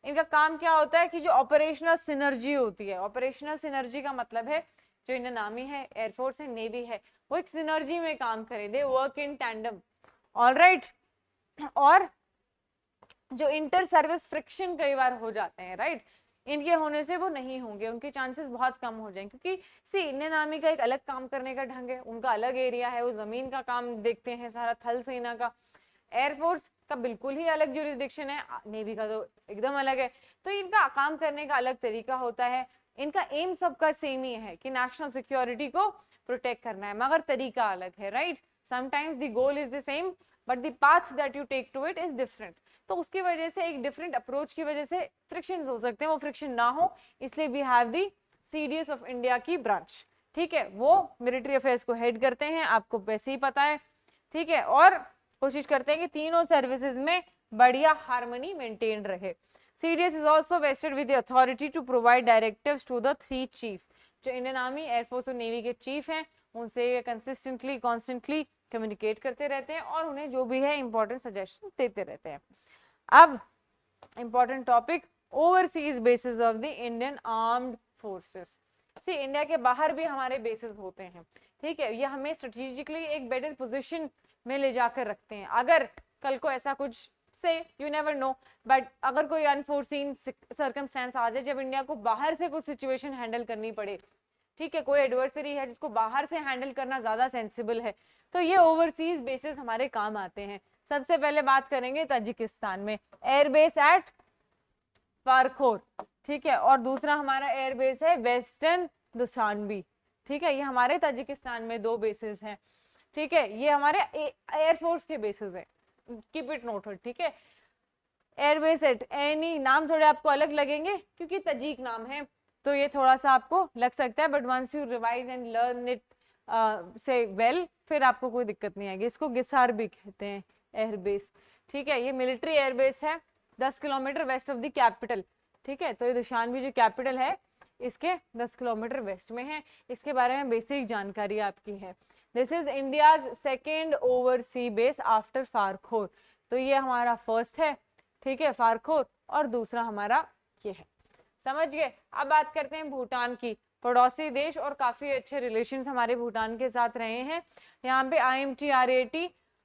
इनका काम क्या होता है कि जो ऑपरेशनल सिनर्जी होती है, ऑपरेशनल सिनर्जी का मतलब है जो इंडियन आर्मी है, एयरफोर्स है, नेवी है, वो एक सिनर्जी में काम करे, they work in tandem, alright. और जो इंटर सर्विस फ्रिक्शन कई बार हो जाते हैं, राइट, इनके होने से वो नहीं होंगे, उनके चांसेस बहुत कम हो जाएंगे, क्योंकि सी इंडियन आर्मी का एक अलग काम करने का ढंग है, उनका अलग एरिया है, वो जमीन का काम देखते हैं सारा, थल सेना का। एयरफोर्स का बिल्कुल ही अलग ज्यूरिसडिक्शन है, नेवी का तो एकदम अलग है। तो इनका काम करने का अलग तरीका होता है। इनका एम सबका सेम ही है कि नेशनल सिक्योरिटी को प्रोटेक्ट करना है, मगर तरीका अलग है, right. Sometimes the goal is the same but the path that you take to it is different. तो उसकी वजह से एक डिफरेंट अप्रोच की वजह से फ्रिक्शंस हो सकते हैं, वो फ्रिक्शन ना हो इसलिए we have the CDS of India की ब्रांच, ठीक है, वो मिलिट्री अफेयर्स को हेड करते हैं, आपको वैसे ही पता है, ठीक है। और कोशिश करते हैं कि तीनों सर्विसेज में बढ़िया हार्मनी मेंटेन रहे। CDS is also vested with the authority to provide directives to the three chief, जो इंडियन आर्मी, एयरफोर्स और नेवी के चीफ हैं, उनसे कंसिस्टेंटली कॉन्स्टेंटली कम्युनिकेट करते रहते हैं और उन्हें जो भी है इंपॉर्टेंट सजेशन देते रहते हैं। अब important topic, overseas bases of the Indian armed forces. See India के बाहर भी हमारे बेसिस होते हैं, ठीक है, ये हमें स्ट्रेटेजिकली एक बेटर पोजीशन में ले जाकर रखते हैं। अगर कल को ऐसा कुछ से, यू नेवर नो, बट अगर कोई अनफोर्सीन सर्कमस्टेंस आ जाए जब इंडिया को बाहर से कुछ सिचुएशन हैंडल करनी पड़े, ठीक है, कोई एडवर्सरी है जिसको बाहर से हैंडल करना ज्यादा सेंसिबल है, तो ये ओवरसीज बेसिस हमारे काम आते हैं। सबसे पहले बात करेंगे ताजिकिस्तान में, एयरबेस एट फारखोर, ठीक है, और दूसरा हमारा एयरबेस है वेस्टर्न दुशानबी, ठीक है, ये हमारे ताजिकिस्तान में दो बेसिस हैं, ठीक है, ये हमारे एयरफोर्स के बेसिस है, कीप इट नोटेड, ठीक है। एयरबेस एट एनी, नाम थोड़े आपको अलग लगेंगे क्योंकि तजीक नाम है तो ये थोड़ा सा आपको लग सकता है, but once you revise and learn it so well, फिर आपको कोई दिक्कत नहीं आएगी। इसको गिसार भी कहते हैं एयरबेस, ठीक है, ये मिलिट्री एयरबेस है 10 kilometre west of the capital, ठीक है, तो ये दुशानबे जो कैपिटल है इसके 10 किलोमीटर वेस्ट में है। इसके बारे में बेसिक जानकारी आपकी है। This is India's second overseas base after Farkhor, तो ये हमारा फर्स्ट है, ठीक है, फारखोर, और दूसरा हमारा ये है, समझ गए। अब बात करते हैं भूटान की, पड़ोसी देश और काफी अच्छे रिलेशंस हमारे भूटान के साथ रहे हैं। यहाँ पे IMTRAT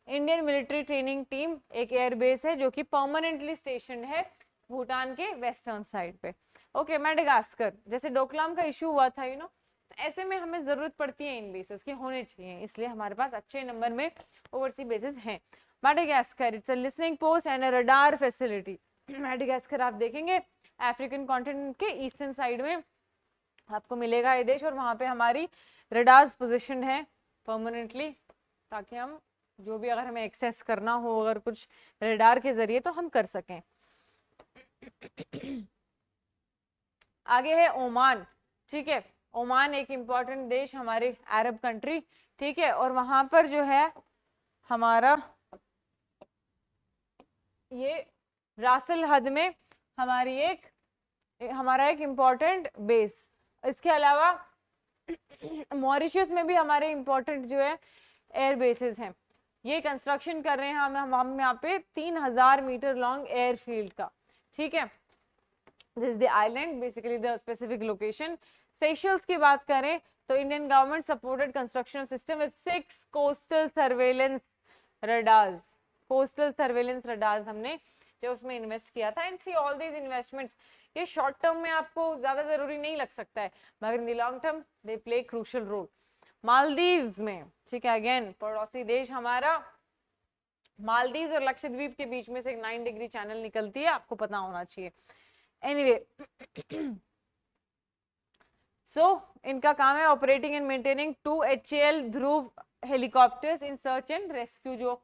Indian military training team एक एयरबेस है जो कि परमानेंटली स्टेशन है भूटान के वेस्टर्न साइड पे। ओके, मेडागास्कर, जैसे डोकलाम का इशू हुआ था, यू नो, तो ऐसे में हमें जरूरत पड़ती है इन बेसिस की, होने चाहिए, इसलिए हमारे पास अच्छे नंबर में ओवरसी बेसिस हैं। Madagascar, it's a listening post and a radar facility. Madagascar आप देखेंगे अफ्रीकन कॉन्टिनेंट के ईस्टर्न साइड में आपको मिलेगा ये देश, और वहां पे हमारी रडार्स पोजीशन है परमानेंटली, ताकि हम जो भी अगर हमें एक्सेस करना हो अगर कुछ रडार के जरिए तो हम कर सकें। आगे है ओमान, ठीक है, ओमान एक इंपॉर्टेंट देश हमारे अरब कंट्री, ठीक है, और वहां पर जो है हमारा ये रासल हद में हमारा एक इम्पॉर्टेंट बेस। इसके अलावा मॉरिशस में भी हमारे इम्पोर्टेंट जो है एयर बेसेस हैं, ये कंस्ट्रक्शन कर रहे हैं हम यहाँ पे 3000 मीटर लॉन्ग एयरफील्ड का, ठीक है। This is the island, basically the specific location. Seychelles की बात करें तो Indian government supported construction system with 6 coastal surveillance radars, coastal surveillance radars हमने जो उसमें इन्वेस्ट किया था। And see all these investments, ये शॉर्ट टर्म में आपको ज्यादा जरूरी नहीं लग सकता है, मगर in the long term they play crucial role. Maldives में, ठीक है, अगेन पड़ोसी देश हमारा, मालदीव्स और लक्षद्वीप के बीच में से एक 9 डिग्री चैनल निकलती है, आपको पता होना चाहिए। एनीवे सो इनका काम है operating and maintaining 2 HAL Dhruv helicopters in search and rescue, जो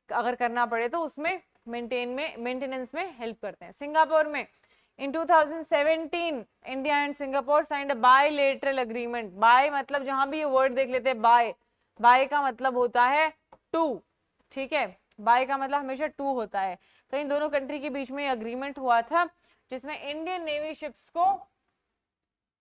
अगर करना पड़े तो उसमें मेंटेनेंस में हेल्प करते हैं। सिंगापुर में in 2017 India and Singapore signed a bilateral agreement. Bi मतलब जहां भी ये वर्ड देख लेते हैं, बाय का मतलब होता है 2, ठीक है, बाय का मतलब हमेशा 2 होता है। तो इन दोनों कंट्री के बीच में अग्रीमेंट हुआ था जिसमें इंडियन नेवी शिप्स को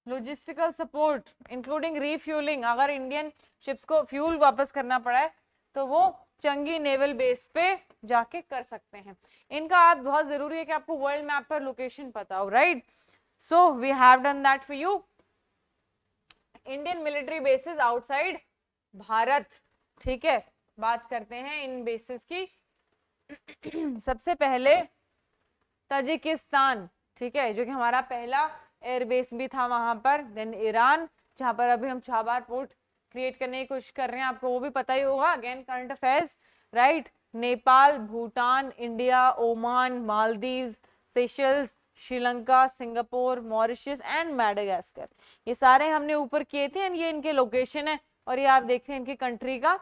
लॉजिस्टिकल सपोर्ट इंक्लूडिंग रीफ्यूलिंग, अगर इंडियन शिप्स को फ्यूल वापस करना पड़ा है तो वो चंगी नेवल बेस पे जाके कर सकते हैं। इनका आप बहुत जरूरी है कि आपको वर्ल्ड मैप पर लोकेशन पता हो, right? So we have done that for you. Indian military bases outside Bharat, ठीक है, बात करते हैं इन बेसिस की। सबसे पहले ताजिकिस्तान, ठीक है, जो कि हमारा पहला एयरबेस भी था वहां पर। देन ईरान, जहां पर अभी हम चाबार पोर्ट क्रिएट करने की कोशिश कर रहे हैं, आपको वो भी पता ही होगा, again current affairs, right? Nepal, Bhutan, India, Oman, Maldives, Seychelles, Sri Lanka, Singapore, Mauritius and Madagascar, ये सारे हमने ऊपर किए थे एंड ये इनके लोकेशन है और ये आप देखते हैं इनकी कंट्री का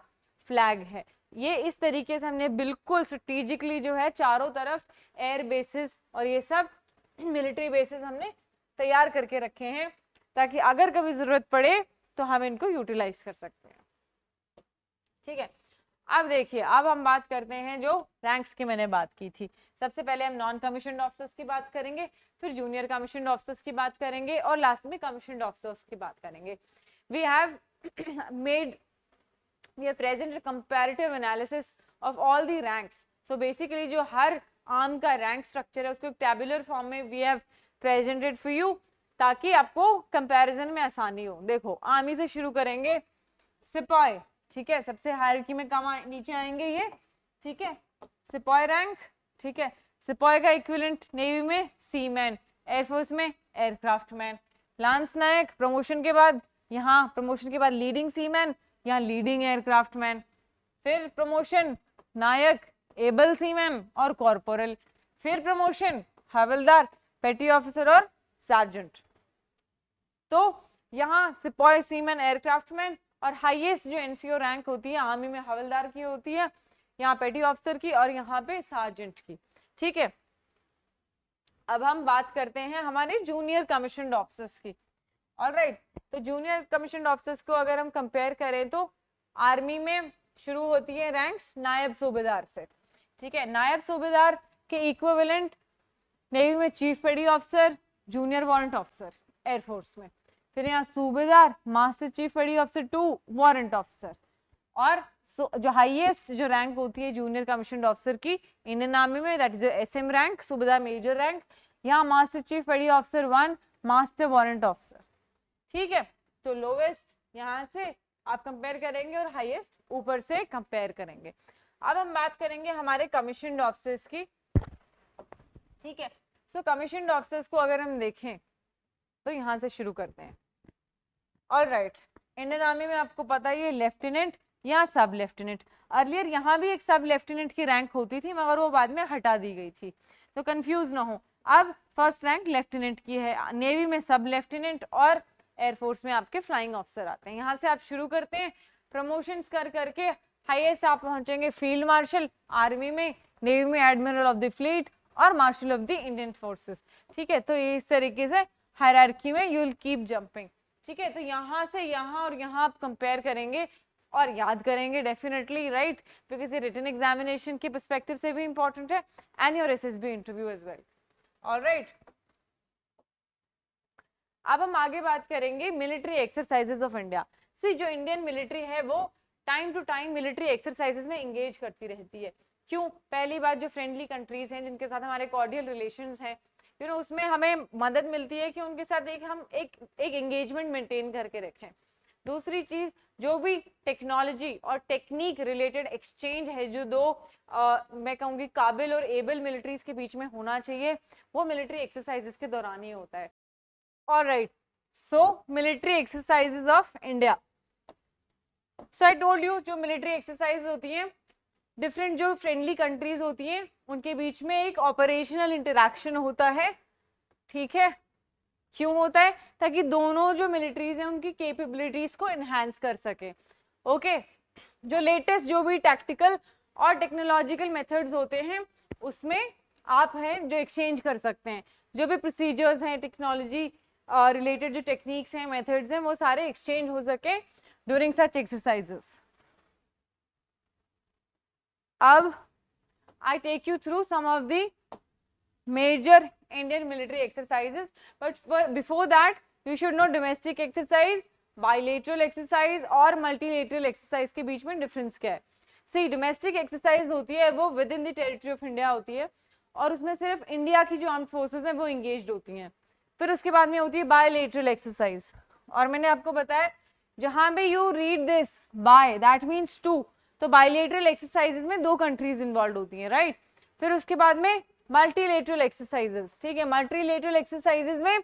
फ्लैग है। ये इस तरीके से हमने बिल्कुल स्ट्रेटेजिकली जो है चारों तरफ एयर बेसिस और ये सब मिलिट्री बेसिस हमने तैयार करके रखे हैं ताकि अगर कभी जरूरत पड़े तो हम इनको यूटिलाइज कर सकते हैं, ठीक है। अब देखिए, अब हम बात करते हैं जो रैंक्स की मैंने बात की थी। सबसे पहले हम नॉन कमीशन्ड ऑफिसर्स की बात करेंगे, फिर जूनियर कमीशन्ड ऑफिसर्स की बात करेंगे और लास्ट में कमीशन्ड ऑफिसर्स की बात करेंगे। We have made we have present a comparative analysis of all the ranks. So basically जो हर आर्म का रैंक स्ट्रक्चर है उसको एक टैबुलर फॉर्म में we have presented for you ताकि आपको कंपैरिजन में आसानी हो। देखो, आर्मी से शुरू करेंगे, सिपाही, ठीक है, सबसे हायरार्की में कम नीचे आएंगे ये, ठीक है, सिपाही रैंक, ठीक है। सिपाही का इक्विवेलेंट नेवी में सीमैन, एयरफोर्स में एयरक्राफ्ट मैन, लांस नायक प्रमोशन के बाद, यहाँ प्रमोशन के बाद लीडिंग सीमैन, यहाँ लीडिंग एयरक्राफ्ट मैन, फिर प्रमोशन नायक, एबल सीमैन और कॉर्पोरल, फिर प्रमोशन हवलदार, पेटी ऑफिसर और सार्जेंट। तो यहाँ सिपाही, सीमैन, एयरक्राफ्ट मैन और हाईएस्ट जो एनसीओ रैंक होती है आर्मी में हवलदार की होती है, यहाँ पेटी ऑफिसर की और यहाँ पे सार्जेंट की, ठीक है। अब हम बात करते हैं हमारे जूनियर कमीशन्ड ऑफिसर्स की। ऑलराइट, तो जूनियर कमीशन्ड ऑफिसर्स को अगर हम कंपेयर करें तो आर्मी में शुरू होती है रैंक्स नायब सूबेदार से, ठीक है। नायब सूबेदार के इक्विवेलेंट नेवी में चीफ पेटी officer, junior warrant officer air force में, फिर यहाँ सूबेदार, मास्टर चीफ पेटी ऑफिसर टू वारंट ऑफिसर, और जो हाईएस्ट जो रैंक होती है जूनियर कमीशन्ड ऑफिसर की इंडियन आर्मी में, दैट इज एसएम रैंक, सूबेदार मेजर रैंक, यहाँ मास्टर चीफ पेटी ऑफिसर 1, मास्टर वारंट ऑफिसर, ठीक है। तो लोवेस्ट यहाँ से आप कंपेयर करेंगे और हाईएस्ट ऊपर से कंपेयर करेंगे। अब हम बात करेंगे हमारे कमीशन्ड ऑफिसर्स की, ठीक है। सो कमीशन्ड ऑफिसर्स को अगर हम देखें तो यहाँ से शुरू करते हैं। ऑलराइट, इंडियन आर्मी में आपको पता ही है लेफ्टिनेंट या सब लेफ्टिनेंट, अर्लियर यहाँ भी एक सब लेफ्टिनेंट की रैंक होती थी मगर वो बाद में हटा दी गई थी, तो कंफ्यूज ना हो। अब फर्स्ट रैंक लेफ्टिनेंट की है, नेवी में सब लेफ्टिनेंट और एयरफोर्स में आपके फ्लाइंग ऑफिसर आते हैं। यहाँ से आप शुरू करते हैं प्रमोशंस कर करके हाईएस्ट आप पहुंचेंगे फील्ड मार्शल, आर्मी में, नेवी में एडमिरल ऑफ द फ्लीट और martial of the Indian forces, ठीक है। तो इस तरीके से हायरार्की में यू विल कीप जंपिंग, ठीक है। तो यहाँ से यहाँ और यहाँ आप कंपेयर करेंगे और याद करेंगे डेफिनेटली, राइट, बिकॉज ये रिटन एग्जामिनेशन के पर्सपेक्टिव से भी इंपॉर्टेंट है and your SSB interview as well. Alright, अब हम आगे बात करेंगे military exercises of India. See, जो इंडियन मिलिट्री है वो time to time military exercises में एंगेज करती रहती है। क्यों? पहली बात, जो फ्रेंडली कंट्रीज हैं जिनके साथ हमारे कॉर्डियल रिलेशंस हैं, यू नो, उसमें हमें मदद मिलती है कि उनके साथ हम एक एंगेजमेंट मेंटेन करके रखें। दूसरी चीज, जो भी टेक्नोलॉजी और टेक्निक रिलेटेड एक्सचेंज है जो दो मैं कहूँगी काबिल और एबल मिलिट्रीज के बीच में होना चाहिए, वो मिलिट्री एक्सरसाइजेस के दौरान ही होता है। Alright, so military exercises of India. So I told you जो military exercise होती हैं डिफरेंट जो फ्रेंडली कंट्रीज होती हैं उनके बीच में एक ऑपरेशनल इंटरेक्शन होता है, ठीक है। क्यों होता है? ताकि दोनों जो मिलिट्रीज हैं उनकी कैपेबिलिटीज को एनहांस कर सके। ओके, जो लेटेस्ट जो भी टैक्टिकल और टेक्नोलॉजिकल मेथड्स होते हैं उसमें आप हैं जो एक्सचेंज कर सकते हैं, जो भी प्रोसीजर्स हैं, टेक्नोलॉजी रिलेटेड जो टेक्निक्स हैं, मेथड्स हैं, वो सारे एक्सचेंज हो सके ड्यूरिंग सच एक्सरसाइजेस। अब I take you through some of the major Indian military exercises, but before that you should know domestic exercise, bilateral exercise और मल्टीलेटरल एक्सरसाइज के बीच में डिफरेंस क्या है। सी डोमेस्टिक एक्सरसाइज होती है वो with in the territory of India होती है और उसमें सिर्फ इंडिया की जो आर्म्ड फोर्सेस हैं वो इंगेज्ड होती हैं। फिर उसके बाद में होती है बायलेटरल एक्सरसाइज, और मैंने आपको बताया जहां पे you read this bi that means two, तो बायलेटरल एक्सरसाइजेस में 2 कंट्रीज इन्वॉल्व होती हैं, राइट। फिर उसके बाद में मल्टीलेटरल एक्सरसाइजेस, ठीक है, मल्टीलेटरल एक्सरसाइजेस में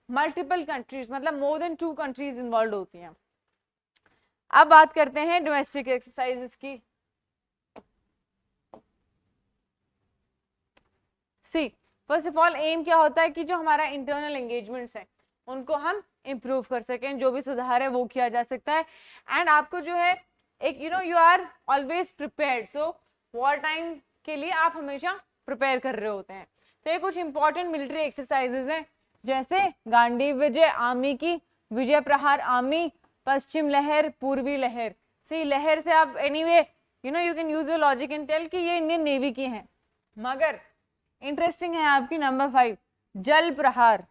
मल्टीपल कंट्रीज मतलब मोर देन 2 कंट्रीज इन्वॉल्व होती हैं। अब बात करते हैं डोमेस्टिक एक्सरसाइजेस की। सी फर्स्ट ऑफ ऑल एम क्या होता है कि जो हमारा इंटरनल एंगेजमेंट्स है उनको हम इम्प्रूव कर सकें, जो भी सुधार है वो किया जा सकता है। एंड आपको जो है एक you are always prepared, so war time के लिए आप हमेशा प्रिपेयर कर रहे होते हैं। तो ये कुछ इंपॉर्टेंट मिलिट्री एक्सरसाइजेज हैं, जैसे गांडी विजय आर्मी की, विजय प्रहार आर्मी, पश्चिम लहर, पूर्वी लहर। सी लहर से आप anyway you can use your logic and tell कि ये इंडियन नेवी की हैं, मगर इंटरेस्टिंग है आपकी नंबर 5 जल प्रहार।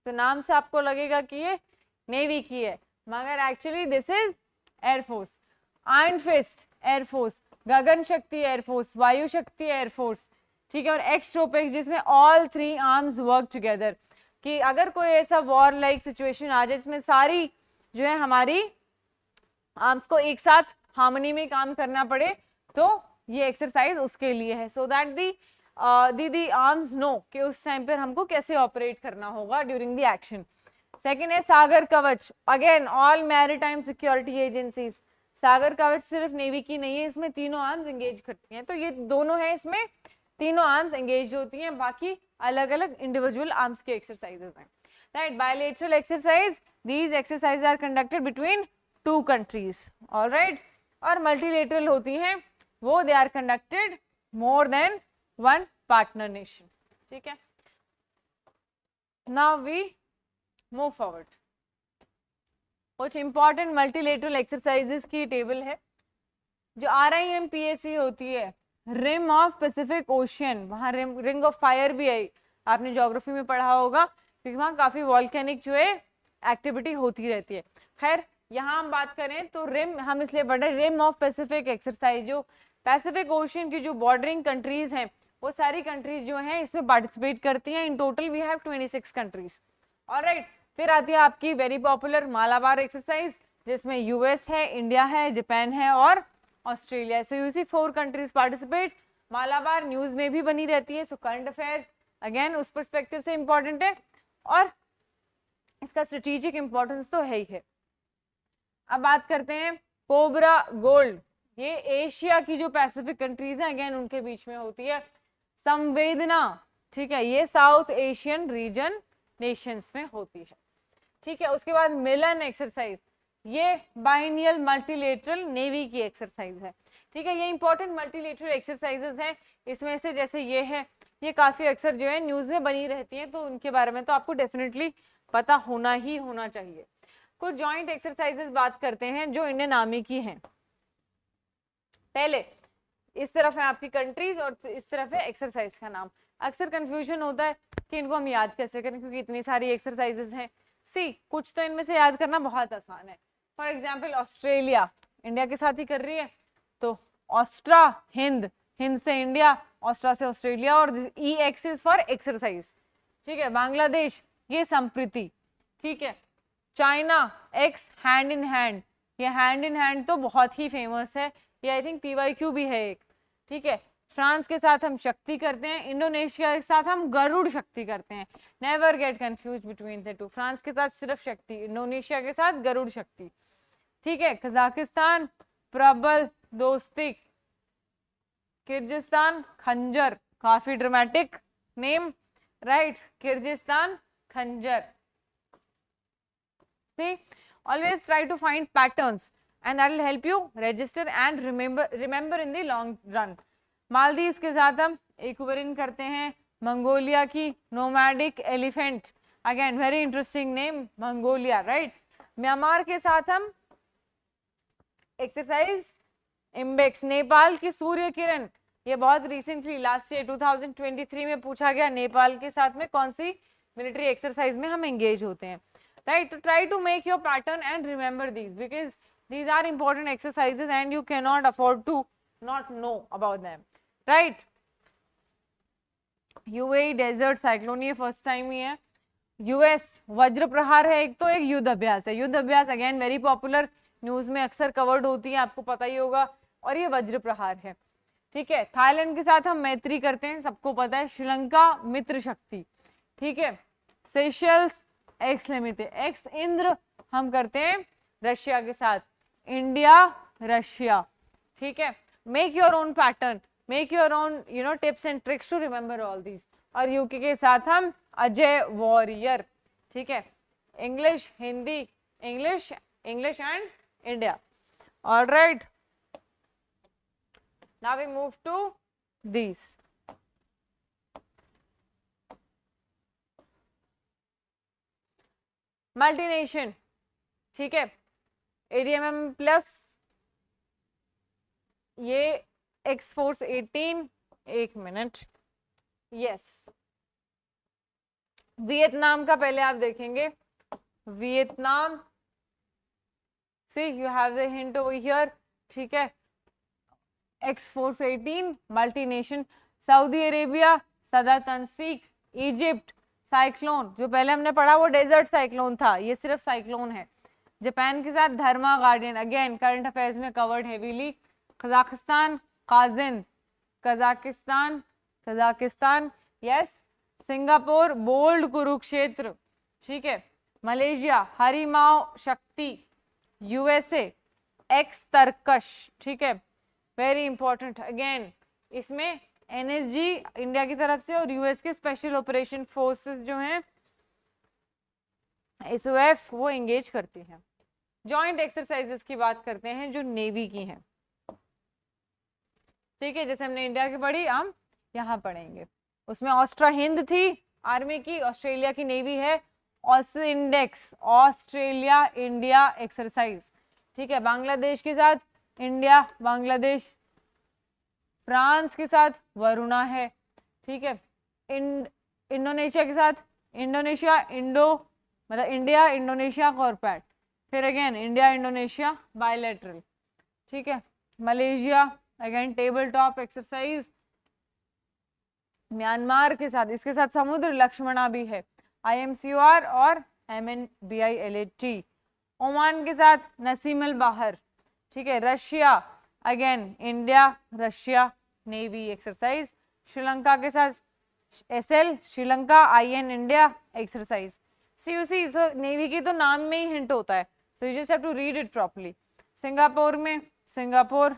तो नाम से आपको लगेगा कि ये नेवी की है, मगर actually this is air force. Iron fist air force, Gagan Shakti air force, वायु शक्ति एयरफोर्स, ठीक है, और एक्स ट्रोपिक्स जिसमें ऑल 3 आर्म्स वर्क टुगेदर, कि अगर कोई ऐसा वॉर लाइक सिचुएशन आ जाए जिसमें सारी जो है हमारी आर्म्स को एक साथ हार्मनी में काम करना पड़े, तो ये एक्सरसाइज उसके लिए है, so that the arms know कि उस टाइम पर हमको कैसे ऑपरेट करना होगा ड्यूरिंग द एक्शन। सेकेंड है Sagar Kavach, again all maritime security agencies. Sagar Kavach सिर्फ नेवी की नहीं है, इसमें तीनों आर्म्स एंगेज करती हैं, तो ये दोनों है, इसमें तीनों आर्म्स एंगेज होती हैं, बाकी अलग अलग इंडिविजुअल आर्म्स के एक्सरसाइजेस हैं, right. Bilateral exercise, these exercise are conducted between 2 countries, alright. और मल्टीलेटरल होती हैं वो they are conducted more than 1 partner nation, ठीक है। Now we move forward. कुछ इंपॉर्टेंट मल्टीलेटरल एक्सरसाइजेस की टेबल है। जो RIMPAC होती है, रिम ऑफ पैसिफिक ओशियन, वहाँ रिंग ऑफ फायर भी है, आपने ज्योग्राफी में पढ़ा होगा, क्योंकि वहाँ काफी वॉल्केनिक जो है एक्टिविटी होती रहती है। खैर यहाँ हम बात करें तो रिम हम इसलिए पढ़ रहे हैं, रिम ऑफ पैसिफिक एक्सरसाइज, जो पैसिफिक ओशियन की जो बॉर्डरिंग कंट्रीज हैं वो सारी कंट्रीज जो हैं इसमें पार्टिसिपेट करती हैं। In total we have 26 countries, alright. फिर आती है आपकी वेरी पॉपुलर मालाबार एक्सरसाइज, जिसमें US है, इंडिया है, जापान है और Australia. So you see 4 countries participate. Malabar news में भी बनी रहती है, सो करंट अफेयर अगेन उस पर्सपेक्टिव से इंपॉर्टेंट है और इसका स्ट्रेटेजिक इंपॉर्टेंस तो है ही है। अब बात करते हैं कोबरा गोल्ड, ये एशिया की जो पैसिफिक कंट्रीज हैं अगेन उनके बीच में होती है। संवेदना, ठीक है, ये साउथ एशियन रीजन नेशंस में होती है, ठीक है। उसके बाद मिलन एक्सरसाइज, ये बाइनियल मल्टीलेटरल नेवी की एक्सरसाइज है, ठीक है। ये इंपॉर्टेंट मल्टीलेटरल एक्सरसाइजेस हैं, इसमें से जैसे ये है, ये काफी अक्सर जो है न्यूज में बनी रहती है, तो उनके बारे में तो आपको डेफिनेटली पता होना ही होना चाहिए। कुछ जॉइंट एक्सरसाइजेस बात करते हैं जो इंडियन आर्मी की हैं। पहले इस तरफ है आपकी कंट्रीज और इस तरफ है एक्सरसाइज का नाम। अक्सर कंफ्यूजन होता है कि इनको हम याद कैसे करें, क्योंकि इतनी सारी एक्सरसाइजेस हैं। सी कुछ तो इनमें से याद करना बहुत आसान है। फॉर एग्जाम्पल ऑस्ट्रेलिया इंडिया के साथ ही कर रही है, तो ऑस्ट्रा हिंद, हिंद से इंडिया, ऑस्ट्रा से ऑस्ट्रेलिया, और EX इज फॉर एक्सरसाइज, ठीक है। बांग्लादेश ये संप्रीति, ठीक है। China X hand in hand, ये हैंड इन हैंड तो बहुत ही फेमस है, ये आई थिंक PYQ भी है एक, ठीक है। फ्रांस के साथ हम शक्ति करते हैं, इंडोनेशिया के साथ हम गरुड़ शक्ति करते हैं। Never get confuse between the to, France के साथ सिर्फ शक्ति, इंडोनेशिया के साथ गरुड़ शक्ति, ठीक है। कजाकिस्तान प्रबल दोस्ती, किर्गिस्तान खंजर, काफी ड्रामेटिक नेम, राइट, किर्गिस्तान खंजर। See, always try to find patterns and that will help you register and remember in the long run. Maldives के साथ हम एक्वेरिन करते हैं, मंगोलिया की nomadic elephant, again very interesting name Mongolia, right. Myanmar के साथ हम एक्सरसाइज इम्बेक्स, नेपाल की सूर्य किरण, ये बहुत रिसेंटली लास्ट ईयर 2023 में पूछा गया, नेपाल के साथ में कौन सी मिलिट्री एक्सरसाइज में हम एंगेज होते हैं। right? To try to make your pattern and remember these, because these are important exercises and you cannot afford to not know about them, right? UAE desert cyclone, ये first time ही है. US वज्र प्रहार है एक, तो एक युद्ध अभ्यास है. युद्ध अभ्यास अगेन वेरी पॉपुलर, न्यूज में अक्सर कवर्ड होती है, आपको पता ही होगा. और ये वज्र प्रहार है. ठीक है, थाईलैंड के साथ हम मैत्री करते हैं, सबको पता है. श्रीलंका मित्र शक्ति. ठीक है, सेशल्स एक्स लिमिटेड, एक्स इंद्र हम करते हैं रशिया के साथ. India Russia. ठीक है, make your own pattern, make your own tips and tricks to remember all these. और यूके के साथ हम अजय वॉरियर. ठीक है, English Hindi, English English and India. Alright, now we move to these. Multination. ठीक है, एडीएमएम प्लस, ये एक्स फोर्स 18, एक मिनट, यस. वियतनाम का पहले आप देखेंगे. Vietnam, see you have the hint over here. ठीक है, ex force 18 multination. Saudi Arabia सदा तंसीक. इजिप्ट साइक्लोन, जो पहले हमने पढ़ा वो डेजर्ट साइक्लोन था, ये सिर्फ साइक्लोन है. जापान के साथ Dharma guardian, again current affairs में covered heavily. Kazakhstan Kazind, Kazakhstan Kazakhstan yes. Singapore bold Kurukshetra. ठीक है, Malaysia Harimau Shakti. USA ex Tarkash. ठीक है, वेरी इंपॉर्टेंट. अगेन इसमें एनएसजी इंडिया की तरफ से और यूएस के स्पेशल ऑपरेशन फोर्सेस जो हैं एसओएफ, वो एंगेज करती हैं. जॉइंट एक्सरसाइजेस की बात करते हैं जो नेवी की हैं. ठीक है, जैसे हमने इंडिया की पढ़ी, हम यहाँ पढ़ेंगे. उसमें ऑस्ट्रा हिंद थी आर्मी की, ऑस्ट्रेलिया की नेवी है ऑस इंडेक्स, ऑस्ट्रेलिया इंडिया एक्सरसाइज. ठीक है, बांग्लादेश के साथ इंडिया बांग्लादेश. फ्रांस के साथ वरुणा है. ठीक है, इंडोनेशिया के साथ इंडोनेशिया इंडो, मतलब इंडिया इंडोनेशिया कॉर्पेट. फिर अगेन इंडिया इंडोनेशिया बायलैटरल. ठीक है, Malaysia again table top exercise. Myanmar के साथ, इसके साथ समुद्र लक्ष्मणा भी है, IMCOR और MNBILAT. ओमान के साथ नसीमल बाहर. ठीक है, Russia again India Russia navy exercise. Sri Lanka के साथ SL Sri Lanka IN India exercise. CUC, so navy की तो नाम में ही हिंट होता है, so you just have to read it properly. Singapore में Singapore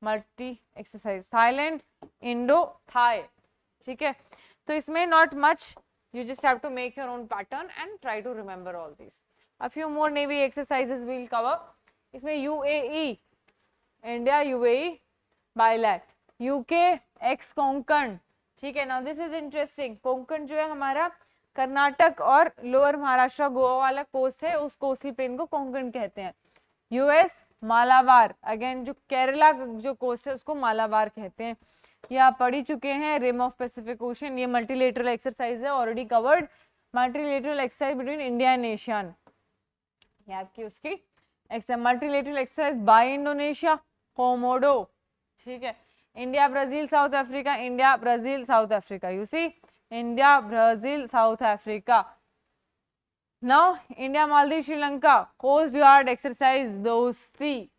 multi exercise. Thailand Indo Thai. ठीक है, तो इसमें not much, you just have to make your own pattern and try to remember all this. A few more navy exercises will cover. इसमें UAE India UAE bilat. UK ex Konkan. ठीक है, now this is interesting. Konkan जो है हमारा कर्नाटक और lower Maharashtra Goa वाला coast है, उस कोस्टल प्लेन को कोंकण कहते हैं. यूएस मालाबार, अगेन जो केरला जो कोस्ट है उसको मालाबार कहते हैं. ये आप पढ़ ही चुके हैं, रिम ऑफ पैसिफिक ओशन. ये मल्टीलेटरल एक्सरसाइज है, already covered. Multilateral exercise between India and Asian, ये आपकी उसकी exercise. Multilateral exercise by Indonesia Komodo. ठीक है, India Brazil South Africa, India Brazil South Africa. You see, India Brazil South Africa. Now India Maldives Sri Lanka coast guard exercise Dosti.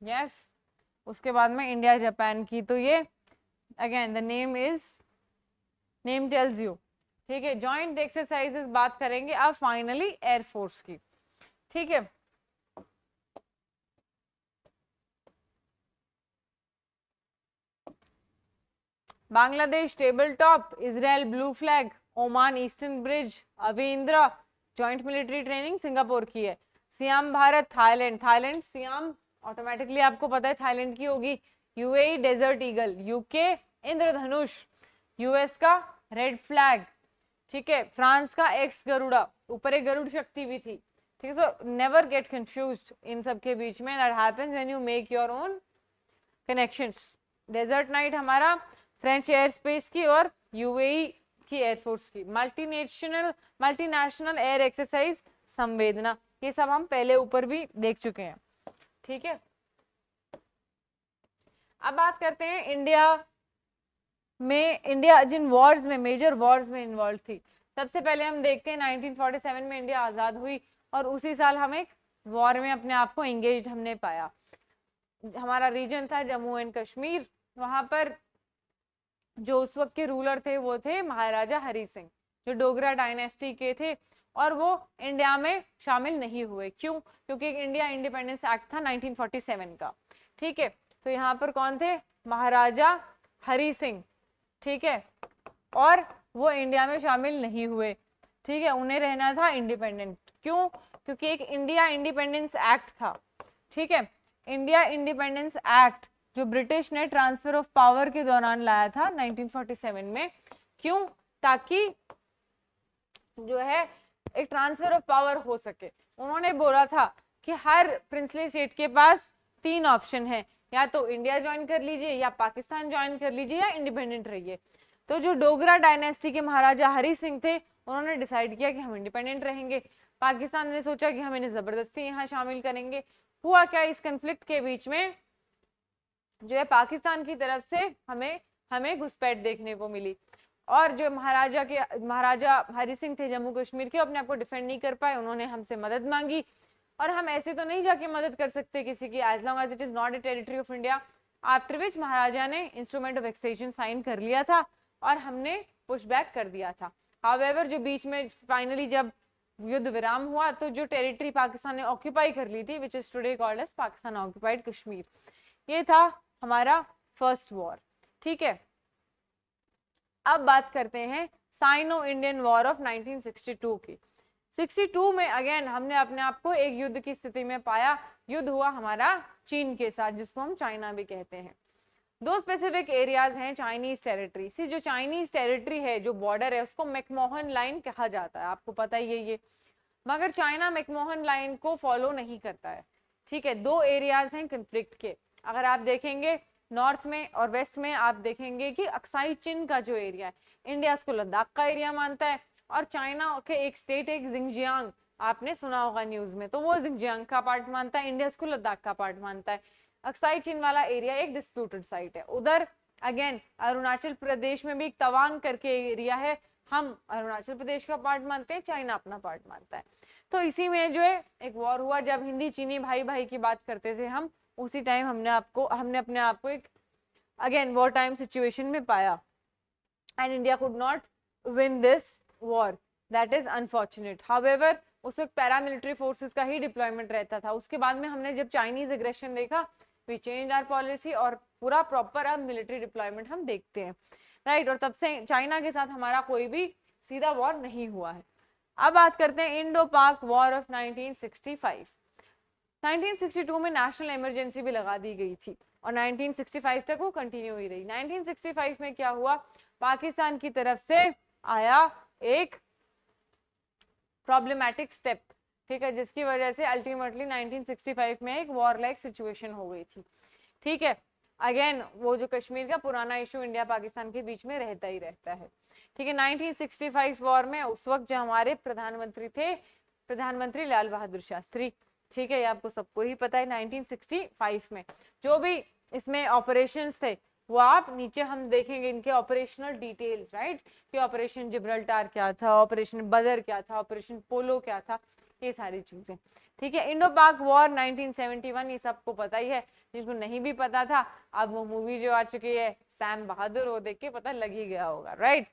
Yes, उसके बाद में India Japan की. तो ये again the name is, name tells you. ठीक है, जॉइंट एक्सरसाइजेस बात करेंगे अब फाइनली एयरफोर्स की. ठीक है, Bangladesh table top, Israel blue flag, Oman eastern bridge, अभिंद्रा जॉइंट मिलिट्री ट्रेनिंग सिंगापुर की है. Siam Bharat Thailand, Thailand Siam automatically आपको पता है थाईलैंड की होगी. UAE desert eagle, UK Indradhanush, US का रेड फ्लैग. ठीक है, फ्रांस का एक्स गरुड़ा, ऊपर एक गरुड़ शक्ति भी थी. ठीक है, सो नेवर गेट कंफ्यूज्ड इन सब के बीच में. That happens when you make your own connections. Desert night हमारा फ्रेंच एयर स्पेस की और यूएई की एयरफोर्स की. मल्टीनेशनल एयर एक्सरसाइज संवेदना, ये सब हम पहले ऊपर भी देख चुके हैं। ठीक है, अब बात करते हैं इंडिया जिन वॉर्स में, मेजर वॉर्स में इन्वॉल्व थी। सबसे पहले हम देखते हैं 1947 में इंडिया आजाद हुई और उसी साल हम एक वॉर में अपने आप को एंगेज हमने पाया। हमारा रीजन था जम्मू एंड कश्मीर, वहां पर जो उस वक्त के रूलर थे वो थे महाराजा हरि सिंह, जो डोगरा डायनेस्टी के थे, और वो इंडिया में शामिल नहीं हुए। क्यों? क्योंकि इंडिया इंडिपेंडेंस एक्ट था 1947 का। ठीक है, तो यहाँ पर कौन थे? महाराजा हरि सिंह। ठीक है, और वो इंडिया में शामिल नहीं हुए। ठीक है, उन्हें रहना था इंडिपेंडेंट। क्यों? क्योंकि एक इंडिया इंडिपेंडेंस एक्ट था। ठीक है, इंडिया इंडिपेंडेंस एक्ट जो ब्रिटिश ने ट्रांसफर ऑफ पावर के दौरान लाया था 1947 में। क्यों? ताकि जो है एक ट्रांसफर ऑफ पावर हो सके। उन्होंने बोला था कि हर प्रिंसली स्टेट के पास 3 ऑप्शन है, या तो इंडिया ज्वाइन कर लीजिए, या पाकिस्तान ज्वाइन कर लीजिए, या इंडिपेंडेंट रहिए। तो जो डोगरा डायनेस्टी के महाराजा हरि सिंह थे, उन्होंने डिसाइड किया कि हम इंडिपेंडेंट रहेंगे। पाकिस्तान ने सोचा कि हम इन्हें जबरदस्ती यहाँ शामिल करेंगे। हुआ क्या, इस कन्फ्लिक्ट के बीच में जो है पाकिस्तान की तरफ से हमें घुसपैठ देखने को मिली, और जो महाराजा हरि सिंह थे जम्मू कश्मीर के, अपने आप को डिफेंड नहीं कर पाए। उन्होंने हमसे मदद मांगी, और हम ऐसे तो नहीं जाके मदद कर सकते किसी की, as long as it is not a territory of India. After which Maharaja ने इंस्ट्रूमेंट ऑफ एक्सटेंशन साइन कर लिया था और हमने पुश बैक कर दिया था। हाउएवर जो बीच में फाइनली जब युद्ध विराम हुआ, तो जो टेरिटरी पाकिस्तान ने ऑक्यूपाई कर ली थी, which is today called as Pakistan occupied Kashmir, ये था हमारा फर्स्ट वॉर। ठीक है, अब बात करते हैं साइनो इंडियन वॉर ऑफ 1962 की। 62 में अगेन हमने अपने आप को एक युद्ध की स्थिति में पाया। युद्ध हुआ हमारा चीन के साथ, जिसको हम चाइना भी कहते हैं। 2 स्पेसिफिक एरियाज हैं चाइनीज टेरिटरी। सी जो चाइनीज टेरिटरी है, जो बॉर्डर है, उसको मैकमोहन लाइन कहा जाता है, आपको पता ही है ये। मगर चाइना मैकमोहन लाइन को फॉलो नहीं करता है। ठीक है, 2 एरियाज हैं कन्फ्लिक्ट के। अगर आप देखेंगे नॉर्थ में और वेस्ट में, आप देखेंगे कि अक्साई चिन का जो एरिया है, इंडिया उसको लद्दाख का एरिया मानता है, और चाइना के एक स्टेट है जिंगजियांग, आपने सुना होगा न्यूज में, तो वो जिंगजियांग का पार्ट मानता है, इंडिया उसको लद्दाख का पार्ट मानता है। अक्साई चिन वाला एरिया एक डिस्प्यूटेड साइट है। उधर अगेन अरुणाचल प्रदेश में भी एक तवांग करके एरिया है, हम अरुणाचल प्रदेश का पार्ट मानते हैं, चाइना अपना पार्ट मानता है। तो इसी में जो है एक वॉर हुआ, जब हिंदी चीनी भाई भाई की बात करते थे हम, उसी टाइम हमने अपने आप को एक अगेन वॉर टाइम सिचुएशन में पाया, and India could not win this war, that is unfortunate. However उस वक्त पैरामिलिट्री फोर्सेस का ही डिप्लॉयमेंट रहता था। उसके बाद में हमने जब चाइनीज एग्रेशन देखा, वी चेंज आवर पॉलिसी, और पूरा प्रॉपर अब मिलिट्री डिप्लॉयमेंट हम देखते हैं, राइट। और तब से चाइना के साथ हमारा कोई भी सीधा वॉर नहीं हुआ है। अब बात करते हैं इंडो पाक वॉर ऑफ 1965। 1962 में नेशनल इमरजेंसी भी लगा दी गई थी, और 1965 तक वो कंटिन्यू ही रही। 1965 में क्या हुआ, पाकिस्तान की तरफ से आया एक प्रॉब्लमैटिक स्टेप, ठीक है, जिसकी वजह से अल्टीमेटली 1965 में एक वॉर लाइक सिचुएशन हो गई थी। ठीक है, अगेन वो जो कश्मीर का पुराना इशू इंडिया पाकिस्तान के बीच में रहता ही रहता है। ठीक है, 1965 वॉर में उस वक्त जो हमारे प्रधानमंत्री थे, प्रधानमंत्री लाल बहादुर शास्त्री। ठीक है, ये आपको सबको ही पता है। 1965 में जो भी इसमें ऑपरेशंस थे, वो आप नीचे हम देखेंगे इनके ऑपरेशनल डिटेल्स, राइट, कि ऑपरेशन जिब्राल्टार क्या था, ऑपरेशन बदर क्या था, ऑपरेशन पोलो क्या था, ये सारी चीजें। ठीक है, इंडो पाक वॉर 1971, ये सबको पता ही है। जिसको नहीं भी पता था, अब वो मूवी जो आ चुकी है सैम बहादुर, वो देख के पता लग ही गया होगा, राइट।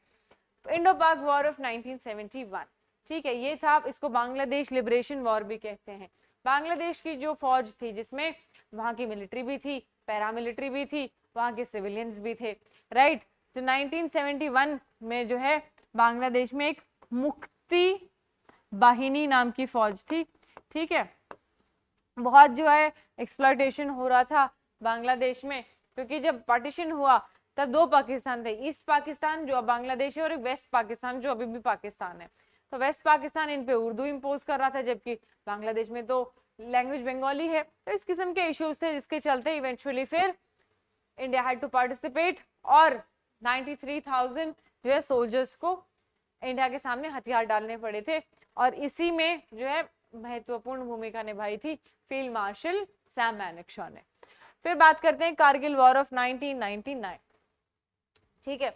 इंडो पाक वॉर ऑफ 1971, ठीक है, ये था। इसको बांग्लादेश लिबरेशन वॉर भी कहते हैं। बांग्लादेश की जो फौज थी, जिसमें वहां की मिलिट्री भी थी, पैरामिलिट्री भी थी, वहां के सिविलियंस भी थे, राइट। तो 1971 में जो है बांग्लादेश में एक मुक्ति बाहिनी नाम की फौज थी। ठीक है, बहुत जो है एक्सप्लॉयटेशन हो रहा था बांग्लादेश में, क्योंकि जब पार्टीशन हुआ तब 2 पाकिस्तान थे, ईस्ट पाकिस्तान जो अब बांग्लादेश है, और एक वेस्ट पाकिस्तान जो अभी भी पाकिस्तान है। तो वेस्ट पाकिस्तान इन पे उर्दू इम्पोज कर रहा था, जबकि बांग्लादेश में तो लैंग्वेज बंगाली है। तो इस किस्म के इश्यूज थे, जिसके चलते इवेंचुअली फिर इंडिया हैड टू पार्टिसिपेट, और 93,000 जो है सोल्जर्स को इंडिया के सामने हथियार डालने पड़े थे। और इसी में जो है महत्वपूर्ण भूमिका निभाई थी फील्ड मार्शल सैम मैनेक्शॉ ने। फिर बात करते हैं कारगिल वॉर ऑफ 1999। ठीक है,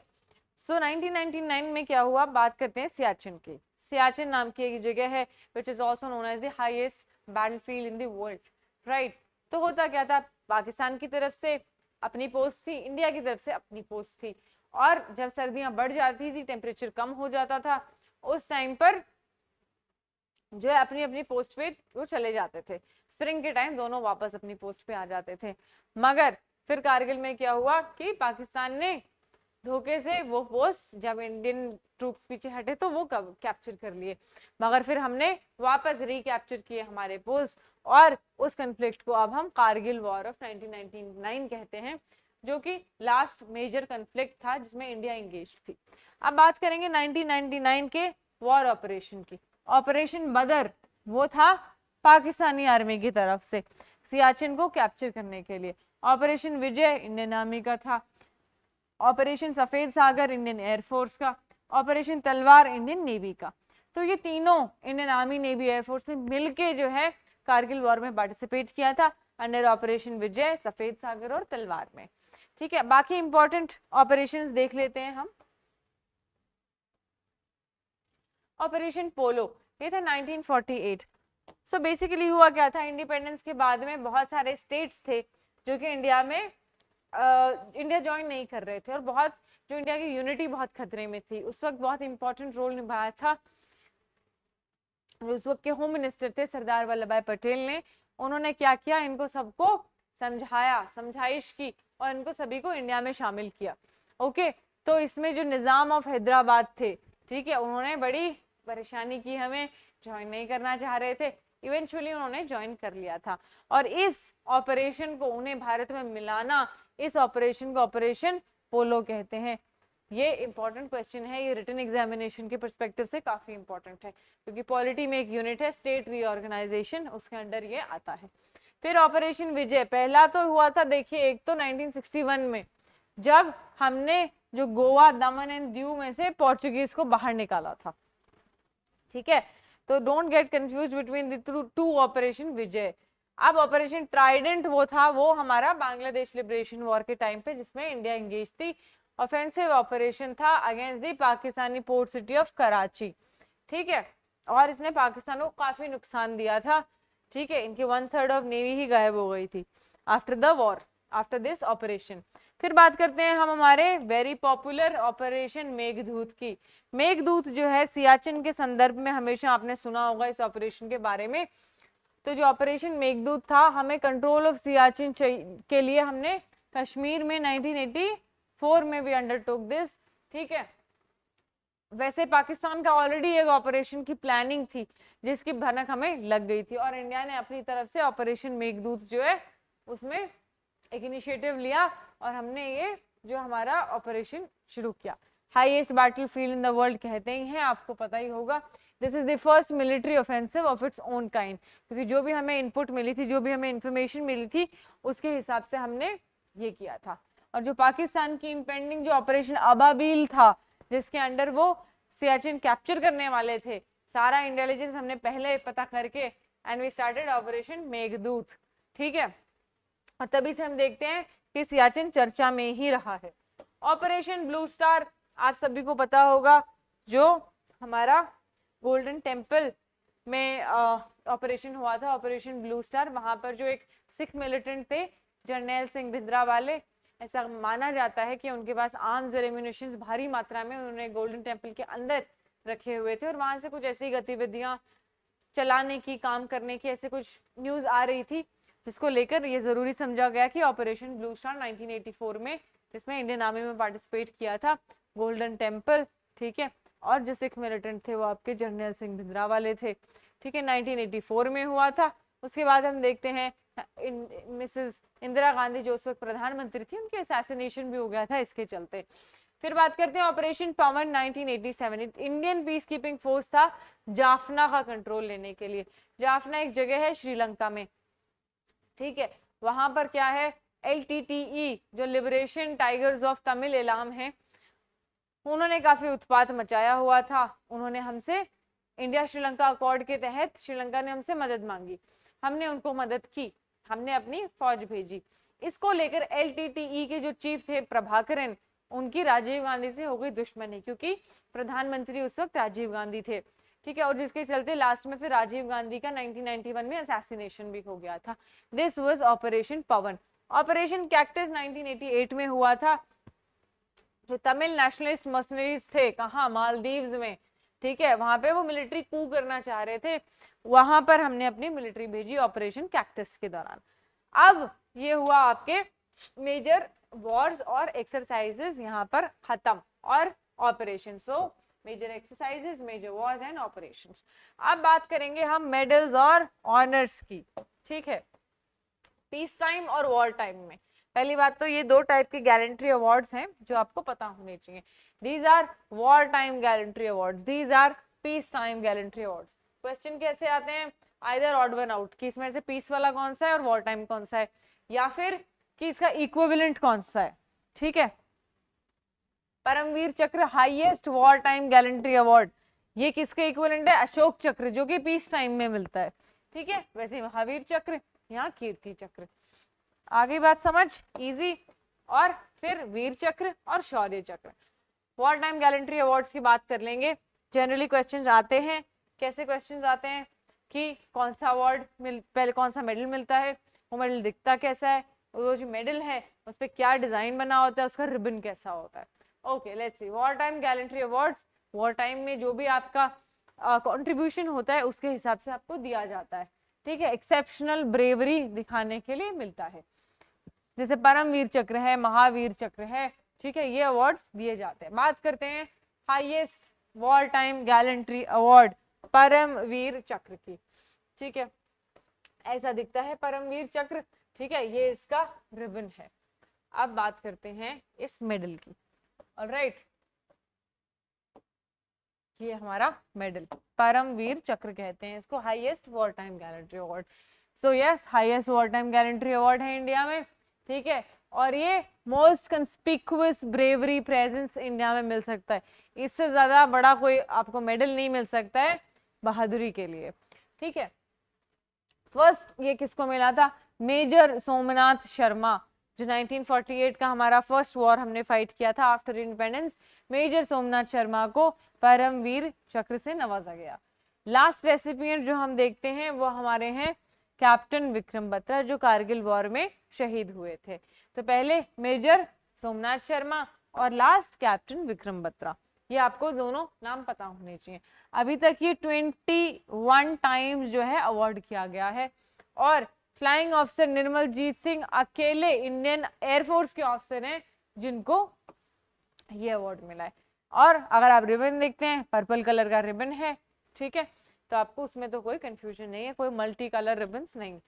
सो 1999 में क्या हुआ, बात करते हैं सियाचिन की। सियाचिन नाम की एक जगह है which is also known as the highest battlefield in the world, right. तो होता क्या था, पाकिस्तान की तरफ से अपनी पोस्ट थी, इंडिया की तरफ से अपनी पोस्ट थी, और जब सर्दियां बढ़ जाती थी, टेम्परेचर कम हो जाता था, उस टाइम पर जो है अपनी अपनी पोस्ट पे वो चले जाते थे। स्प्रिंग के टाइम दोनों वापस अपनी पोस्ट पे आ जाते थे। मगर फिर कारगिल में क्या हुआ कि पाकिस्तान ने धोखे से वो पोस्ट, जब इंडियन ट्रूप्स पीछे हटे तो वो कैप्चर कर लिए, मगर फिर हमने वापस रिकैप्चर किए हमारे पोस्ट, और उस कन्फ्लिक्ट को अब हम कारगिल वॉर ऑफ 1999 कहते हैं, जो कि लास्ट मेजर कन्फ्लिक्ट था जिसमें इंडिया इंगेज थी। अब बात करेंगे 1999 के वॉर ऑपरेशन की। ऑपरेशन बदर वो था पाकिस्तानी आर्मी की तरफ से सियाचिन को कैप्चर करने के लिए। ऑपरेशन विजय इंडियन आर्मी का था। ऑपरेशन सफेद सागर इंडियन एयरफोर्स का। ऑपरेशन तलवार इंडियन नेवी का। तो ये तीनों इंडियन आर्मी, नेवी, एयरफोर्स ने मिलके जो है कारगिल वॉर में पार्टिसिपेट किया था अंडर ऑपरेशन विजय, सफेद सागर और तलवार में। ठीक है, बाकी इंपॉर्टेंट ऑपरेशंस देख लेते हैं हम। ऑपरेशन पोलो, ये था 1948। सो बेसिकली हुआ क्या था, इंडिपेंडेंस के बाद में बहुत सारे स्टेट्स थे जो कि इंडिया में इंडिया ज्वाइन नहीं कर रहे थे, और बहुत जो इंडिया की यूनिटी बहुत खतरे में थी। उस वक्त बहुत इंपॉर्टेंट रोल निभाया था जो उस वक्त के होम मिनिस्टर थे सरदार वल्लभ भाई पटेल ने। उन्होंने क्या किया, इनको सबको समझाया, समझाइश की, और इनको सभी को इंडिया में शामिल किया। ओके, तो इसमें जो निजाम ऑफ हैदराबाद थे, ठीक है, उन्होंने बड़ी परेशानी की, हमें ज्वाइन नहीं करना चाह रहे थे। इवेंचुअली उन्होंने ज्वाइन कर लिया था, और इस ऑपरेशन को उन्हें भारत में मिलाना, इस ऑपरेशन को ऑपरेशन पोलो कहते हैं। ये इंपॉर्टेंट क्वेश्चन है, ये रिटन एग्जामिनेशन के परस्पेक्टिव से काफी इंपॉर्टेंट है, क्योंकि पॉलिटी में एक यूनिट है स्टेट रीऑर्गेनाइजेशन, उसके अंडर ये आता है। फिर ऑपरेशन विजय, पहला तो हुआ था, देखिए, एक तो 1961 में जब हमने जो गोवा, दमन एंड दीव में से पोर्चुगीज को बाहर निकाला था। ठीक है, तो don't get confuse between the two operation Vijay. अब ऑपरेशन ट्राइडेंट वो था, वो हमारा बांग्लादेश लिबरेशन वॉर के टाइम पे जिसमें इंडिया एंगेज थी। ऑफेंसिव ऑपरेशन था against the Pakistani port city of Karachi. ठीक है, और इसने पाकिस्तान को काफी नुकसान दिया था। ठीक है, इनकी 1/3 ऑफ नेवी ही गायब हो गई थी after the war, after this operation. फिर बात करते हैं हम हमारे वेरी पॉपुलर ऑपरेशन मेघदूत की। मेघदूत जो है सियाचिन के संदर्भ में हमेशा आपने सुना होगा इस ऑपरेशन के बारे में। तो जो ऑपरेशन मेघदूत था, हमें कंट्रोल ऑफ सियाचिन के लिए हमने कश्मीर में 1984 में भी अंडरटुक दिस। ठीक है, वैसे पाकिस्तान का ऑलरेडी एक ऑपरेशन की प्लानिंग थी जिसकी भनक हमें लग गई थी, और इंडिया ने अपनी तरफ से ऑपरेशन मेघदूत जो है उसमें एक इनिशिएटिव लिया, और हमने ये जो हमारा ऑपरेशन शुरू किया। Highest battlefield in the world कहते ही हैं, आपको पता ही होगा। This is the first military offensive of its own kind, क्योंकि जो भी हमें इनपुट मिली थी, जो भी हमें इंफॉर्मेशन मिली थी, उसके हिसाब से हमने ये किया था। और जो पाकिस्तान की इम्पेंडिंग जो ऑपरेशन अबाबील था, जिसके अंडर वो सियाचिन कैप्चर करने वाले थे, सारा इंटेलिजेंस हमने पहले पता करके and we started operation Meghdoot. ठीक है, और तभी से हम देखते हैं कि सियाचिन चर्चा में ही रहा है। ऑपरेशन ब्लू स्टार आप सभी को पता होगा, जो हमारा गोल्डन टेम्पल में ऑपरेशन हुआ था, ऑपरेशन ब्लू स्टार। वहां पर जो एक सिख मिलिटेंट थे जर्नैल सिंह भिंद्रावाले, ऐसा माना जाता है कि उनके पास आर्म्स और एम्यूनिशंस भारी मात्रा में उन्होंने गोल्डन टेम्पल के अंदर रखे हुए थे, और वहां से कुछ ऐसी गतिविधियां चलाने की, काम करने की, ऐसे कुछ न्यूज आ रही थी, जिसको लेकर ये जरूरी समझा गया कि ऑपरेशन ब्लू स्टार 1984 में, जिसमें इंडियन आर्मी में पार्टिसिपेट किया था गोल्डन टेम्पल, ठीक है, और जो सिख मिलिटेंट थे वो आपके जर्नैल सिंह भिंद्रावाले थे। ठीक है, 1984 में हुआ था। उसके बाद हम देखते हैं मिसेस इंदिरा गांधी जो उस वक्त प्रधानमंत्री थी, उनके असैसिनेशन भी हो गया था इसके चलते। फिर बात करते हैं ऑपरेशन पवन 1987। इंडियन पीस कीपिंग फोर्स था जाफना का कंट्रोल लेने के लिए। जाफना एक जगह है श्रीलंका में। ठीक है, वहां पर क्या है, LTTE जो liberation tigers of Tamil Ilam है, उन्होंने काफी उत्पात मचाया हुआ था। उन्होंने हमसे इंडिया श्रीलंका अकॉर्ड के तहत श्रीलंका ने हमसे मदद मांगी, हमने उनको मदद की, हमने अपनी फौज भेजी। इसको लेकर LTTE के जो चीफ थे प्रभाकरन, उनकी राजीव गांधी से हो गई दुश्मनी, क्योंकि प्रधानमंत्री उस वक्त राजीव गांधी थे, ठीक है, और जिसके चलते लास्ट में फिर राजीव गांधी का 1991 में असैसिनेशन भी हो गया था। This was operation Pawan. Operation cactus 1988 में हुआ था। जो तमिल नेशनलिस्ट मर्सनरीज थे, कहाँ, मालदीव्स में, ठीक है, वहां पे वो मिलिट्री कू करना चाह रहे थे, वहां पर हमने अपनी मिलिट्री भेजी ऑपरेशन कैक्टस के दौरान। अब ये हुआ आपके मेजर वॉर्स और एक्सरसाइजेस यहाँ पर खत्म, और operation, so major exercises, major wars and operations. अब बात करेंगे हम मेडल्स और ऑनर्स की, ठीक है, पीस टाइम और वॉर टाइम में। पहली बात तो ये दो टाइप के गैलेंट्री अवार्ड्स हैं जो आपको पता होने चाहिए। These are war time gallantry awards, these are peace time gallantry awards. Question कैसे आते हैं, आइदर ऑड वन आउट, कि इसमें से पीस वाला कौन सा है और वॉर टाइम कौन सा है, या फिर कि इसका इक्विवेलेंट कौन सा है, ठीक है। परमवीर चक्र highest war time gallantry award, ये किसके इक्विवेलेंट है, अशोक चक्र, जो कि पीस टाइम में मिलता है, ठीक है। वैसे महावीर चक्र, यहाँ कीर्ति चक्र। आगे बात समझ, इजी। और फिर वीर चक्र और शौर्य चक्र। वॉर टाइम गैलेंट्री अवार्ड्स की बात कर लेंगे। जनरली क्वेश्चंस आते हैं, कैसे क्वेश्चंस आते हैं कि कौन सा अवार्ड पहले कौन सा मेडल मिलता है, वो मेडल दिखता कैसा है, वो जो मेडल है उस पर क्या डिजाइन बना होता है, उसका रिबन कैसा होता है। Okay, let's see war time gallantry awards. War time में जो भी आपका कंट्रीब्यूशन होता है उसके हिसाब से आपको दिया जाता है, ठीक है, एक्सेप्शनल ब्रेवरी दिखाने के लिए मिलता है। जैसे परमवीर चक्र है, महावीर चक्र है, ठीक है, ये अवार्ड्स दिए जाते हैं। बात करते हैं highest war time gallantry award Param Vir Chakra की, ठीक है, ऐसा दिखता है परमवीर चक्र, ठीक है, ये इसका रिबन है। अब बात करते हैं इस मेडल की। ऑलराइट, ये हमारा मेडल परमवीर चक्र कहते हैं इसको, highest war time gallantry award. So yes, highest war time gallantry award है इंडिया में, ठीक है, और ये मोस्ट कंस्पिक्युअस ब्रेवरी प्रेजेंस इंडिया में मिल सकता है। इससे ज्यादा बड़ा कोई आपको मेडल नहीं मिल सकता है बहादुरी के लिए, ठीक है। फर्स्ट ये किसको मिला था, मेजर सोमनाथ शर्मा, जो 1948 का हमारा फर्स्ट वॉर हमने फाइट किया था after independence, major Somnath Sharma को परमवीर चक्र से नवाजा गया। लास्ट रेसिपिएंट जो हम देखते हैं वो हमारे हैं कैप्टन विक्रम बत्रा, जो कारगिल वॉर में शहीद हुए थे। तो पहले मेजर सोमनाथ शर्मा और लास्ट कैप्टन विक्रम बत्रा, ये आपको दोनों नाम पता होने चाहिए। अभी तक ये 21 टाइम्स जो है अवार्ड किया गया है, और फ्लाइंग ऑफिसर निर्मलजीत सिंह अकेले इंडियन एयरफोर्स के ऑफिसर हैं जिनको ये अवार्ड मिला है। और अगर आप रिबन देखते हैं, पर्पल कलर का रिबन है, ठीक है, तो आपको उसमें तो कोई कंफ्यूजन नहीं है, कोई मल्टी कलर रिबन्स नहीं।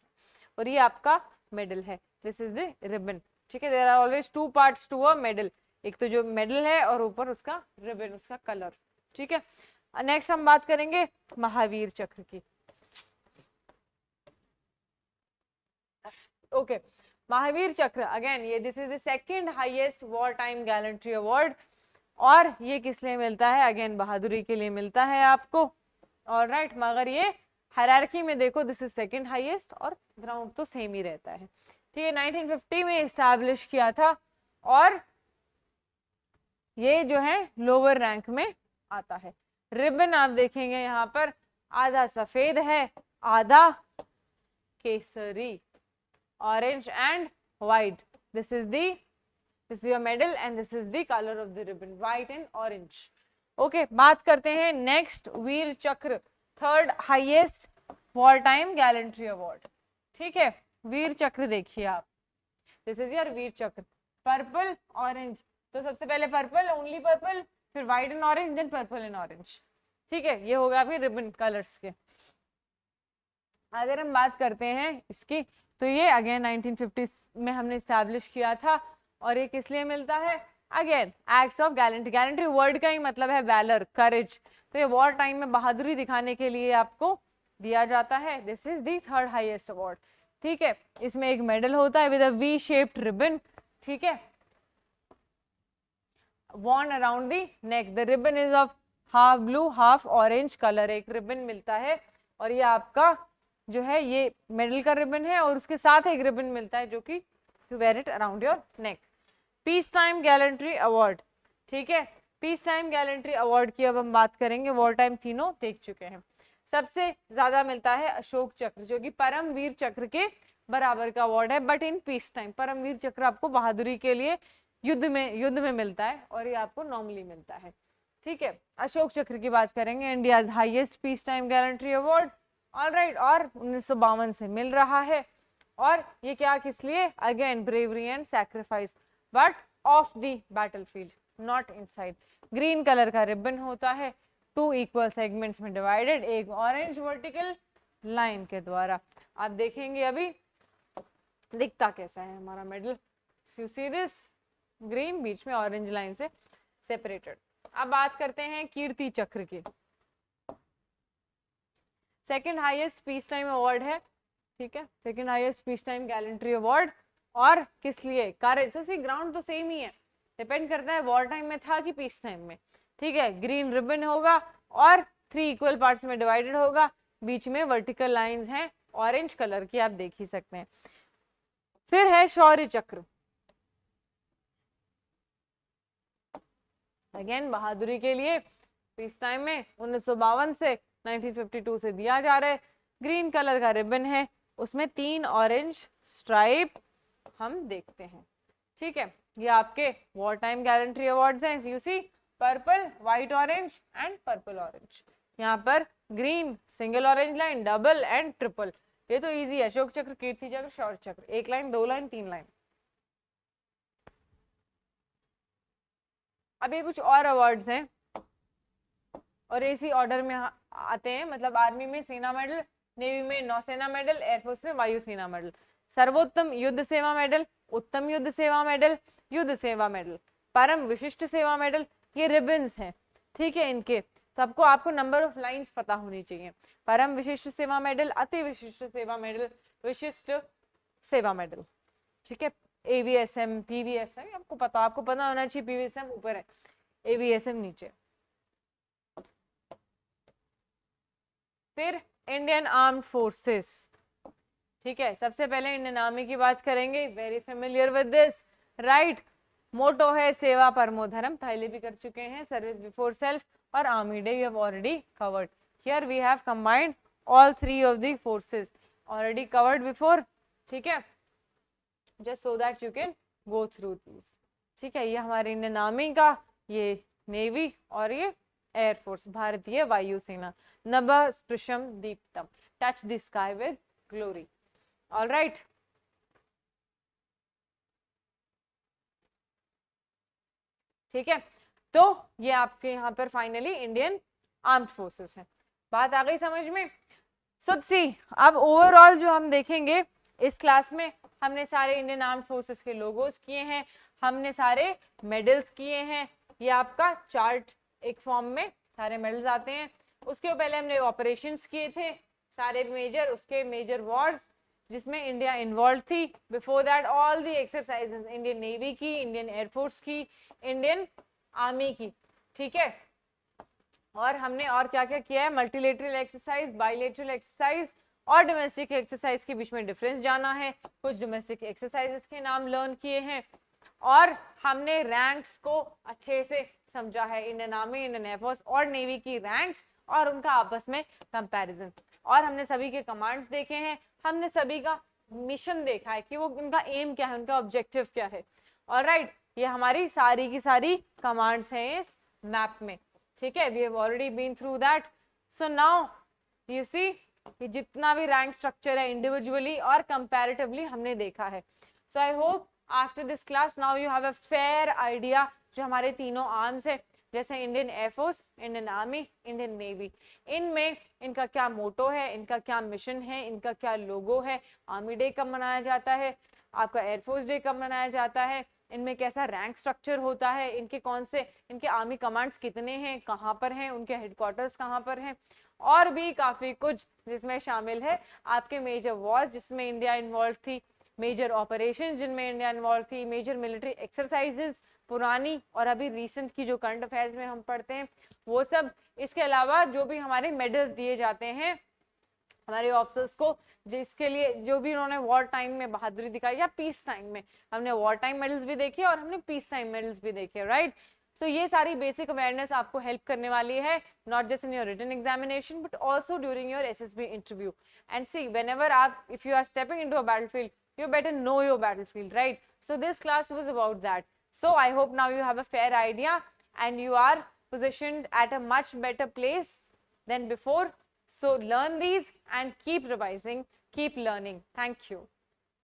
और ये आपका मेडल है, दिस इज द रिबन, ठीक है। There are always two parts to a medal, एक तो जो मेडल है और ऊपर उसका रिबन, उसका कलर, ठीक है। नेक्स्ट हम बात करेंगे महावीर चक्र की। ओके, महावीर चक्र अगेन ये this is the second highest war time gallantry award, और ये किस लिए मिलता है, अगेन बहादुरी के लिए मिलता है आपको। ऑलराइट, मगर ये हायरार्की में देखो दिस इज सेकंड हाईएस्ट, और ग्राउंड तो सेम ही रहता है, ठीक है। 1950 में इस्टेब्लिश किया था, और ये जो है लोअर रैंक में आता है। रिबन आप देखेंगे यहाँ पर आधा सफेद है, आधा Kesari, orange and white. This is your medal and this is the colour of the ribbon, white and orange. Okay, बात करते हैं नेक्स्ट वीर चक्र, third highest war time gallantry award, ठीक है। वीर चक्र देखिए आप, दिस इज योर वीर चक्र, पर्पल ऑरेंज, तो सबसे पहले पर्पल, ओनली पर्पल, फिर white and orange, then purple and orange, ठीक है। ये होगा अभी रिबन कलर्स के। अगर हम बात करते हैं इसकी, तो ये अगेन 1950 में हमने स्टैब्लिश किया था, और ये किस लिए मिलता है, again acts of gallantry. Gallantry word का ही मतलब है वैलर, करेज, तो ये वॉर टाइम में बहादुरी दिखाने के लिए आपको दिया जाता है। This is the third highest award, ठीक है। इसमें एक मेडल होता है with a V shaped ribbon, ठीक है, worn around the neck. The ribbon is of half blue half orange colour एक रिबन मिलता है, और ये आपका जो है ये मेडल का रिबन है, और उसके साथ एक रिबन मिलता है जो कि to wear it around your neck. Peace time gallantry award, ठीक है, पीस टाइम गैलेंट्री अवार्ड की अब हम बात करेंगे। वॉर टाइम तीनों देख चुके हैं। सबसे ज्यादा मिलता है अशोक चक्र, जो कि परमवीर चक्र के बराबर का अवार्ड है, but in peace time. Param Vir Chakra आपको बहादुरी के लिए युद्ध में मिलता है, और ये आपको नॉर्मली मिलता है, ठीक है। अशोक चक्र की बात करेंगे, India's highest piece time gallantry award, alright, और 1952 से मिल रहा है। और ये क्या किस लिए? Again bravery and sacrifice, but off the battlefield, not inside. Green colour का रिबन होता है, 2 इक्वल सेगमेंट्स में डिवाइडेड, एक ऑरेंज वर्टिकल लाइन के द्वारा। आप देखेंगे अभी दिखता कैसा है हमारा medal. You see this, green बीच में ऑरेंज लाइन से सेपरेटेड। अब बात करते हैं कीर्ति चक्र की। Second highest peace time award है, ठीक है, second highest piece time gallantry award. और किस लिए? करेज। सी ग्राउंड तो सेम ही है, डिपेंड करता है वॉर टाइम में था कि पीस टाइम में, ठीक है। ग्रीन रिबन होगा और 3 इक्वल पार्ट्स में डिवाइडेड होगा, बीच में वर्टिकल लाइंस हैं ऑरेंज कलर की, आप देख ही सकते हैं। फिर है शौर्य चक्र, अगेन बहादुरी के लिए पीस टाइम में 1952 से 1952 से दिया जा रहा है। ग्रीन कलर का रिबन है, उसमें 3 ऑरेंज स्ट्राइप हम देखते हैं, ठीक है। ये आपके वॉर टाइम गैलेंट्री अवार्ड्स हैं। You see purple, white orange and purple orange. यहाँ पर green single orange line, double and triple. ये तो इजी है, अशोक चक्र, कीर्ति चक्र, शौर्य चक्र, 1 लाइन 2 लाइन 3 लाइन। अब ये कुछ और अवार्ड्स हैं और इसी ऑर्डर में आते हैं, मतलब आर्मी में सेना मेडल, नेवी में नौसेना मेडल, एयरफोर्स में वायुसेना मेडल। सर्वोत्तम युद्ध सेवा मेडल, उत्तम युद्ध सेवा मेडल, युद्ध सेवा मेडल, परम विशिष्ट सेवा मेडल, ये रिबन्स हैं, ठीक है। इनके सबको आपको नंबर ऑफ लाइंस पता होनी चाहिए। परम विशिष्ट सेवा मेडल, अति विशिष्ट सेवा मेडल, विशिष्ट सेवा मेडल, ठीक है। एवीएसएम, पीवीएसएम आपको पता होना चाहिए। पीवीएसएम ऊपर है, एवीएसएम नीचे। फिर इंडियन आर्म्ड फोर्सेस, ठीक है। सबसे पहले इंडियन आर्मी की बात करेंगे, very familiar with this, right. Motto है सेवा परमो धर्म, पहले भी कर चुके हैं, सर्विस बिफोर सेल्फ, और army day we have already covered. Here we have combined all 3 of the forces, already covered before, ठीक है, just so that you can go through this, ठीक है। ये हमारे इंडियन आर्मी का, ये नेवी, और ये एयरफोर्स, भारतीय वायुसेना। नभ स्पृशम दीप्तम, touch the sky with glory, all right. ठीक है, तो ये आपके यहाँ पर फाइनली इंडियन आर्म्ड फोर्सेस है। बात आ गई समझ में? सी अब ओवरऑल जो हम देखेंगे इस क्लास में, हमने सारे इंडियन आर्म्ड फोर्सेस के लोगोस किए हैं, हमने सारे मेडल्स किए हैं। ये आपका चार्ट एक फॉर्म में सारे मेडल्स आते हैं। उसके पहले हमने ऑपरेशंस किए थे सारे मेजर, उसके मेजर वॉर्स जिसमें इंडिया इन्वॉल्व थी। Before that all the exercises, Indian navy की, इंडियन एयरफोर्स की, इंडियन आर्मी की, ठीक है। और हमने और क्या क्या किया है, मल्टीलेटरल एक्सरसाइज, बाइलेटरल एक्सरसाइज और डोमेस्टिक एक्सरसाइज के बीच में डिफरेंस जाना है। कुछ डोमेस्टिक एक्सरसाइजेस के नाम लर्न किए हैं, और हमने रैंक्स को अच्छे से समझा है, इंडियन आर्मी, इंडियन एयरफोर्स और नेवी की रैंक्स और उनका आपस में कंपैरिजन। और हमने सभी के कमांड्स देखे हैं, हमने सभी का मिशन देखा है कि वो उनका एम क्या है, उनका ऑब्जेक्टिव क्या है। ऑलराइट, ये हमारी सारी की सारी कमांड्स हैं इस मैप में, ठीक है। We have already been through that. So now you see कि जितना भी रैंक स्ट्रक्चर है इंडिविजुअली और कंपैरेटिवली हमने देखा है। So I hope after this class now you have a fair idea जो हमारे तीनों आर्म्स है, जैसे Indian air force, Indian army, Indian navy, इनमें इनका क्या मोटो है, इनका क्या मिशन है, इनका क्या लोगो है, आर्मी डे कब मनाया जाता है, आपका एयरफोर्स डे कब मनाया जाता है, इनमें कैसा रैंक स्ट्रक्चर होता है, इनके कौन से, इनके आर्मी कमांड्स कितने हैं, कहाँ पर हैं, उनके हेडक्वार्टर्स कहाँ पर हैं, और भी काफी कुछ जिसमें शामिल है आपके मेजर वॉर्स जिसमें इंडिया इन्वॉल्व थी, मेजर ऑपरेशंस जिनमें इंडिया इन्वॉल्व थी, मेजर मिलिट्री एक्सरसाइजेस पुरानी और अभी रिसेंट की जो करंट अफेयर्स में हम पढ़ते हैं वो सब, इसके अलावा जो भी हमारे मेडल्स दिए जाते हैं हमारे ऑफिसर्स को, जिसके लिए जो भी उन्होंने वॉर टाइम में बहादुरी दिखाई या पीस टाइम में, हमने वॉर टाइम मेडल्स भी देखे और हमने पीस टाइम मेडल्स भी देखे, राइट। सो ये सारी बेसिक अवेयरनेस आपको हेल्प करने वाली है, not just in your written examination but also during your SSB interview. And see whenever आप, if you are stepping into a battlefield, you better know your battlefield, right? So this class was about that. So I hope now you have a fair idea and you are positioned at a much better place than before. So learn these and keep revising, keep learning. Thank you.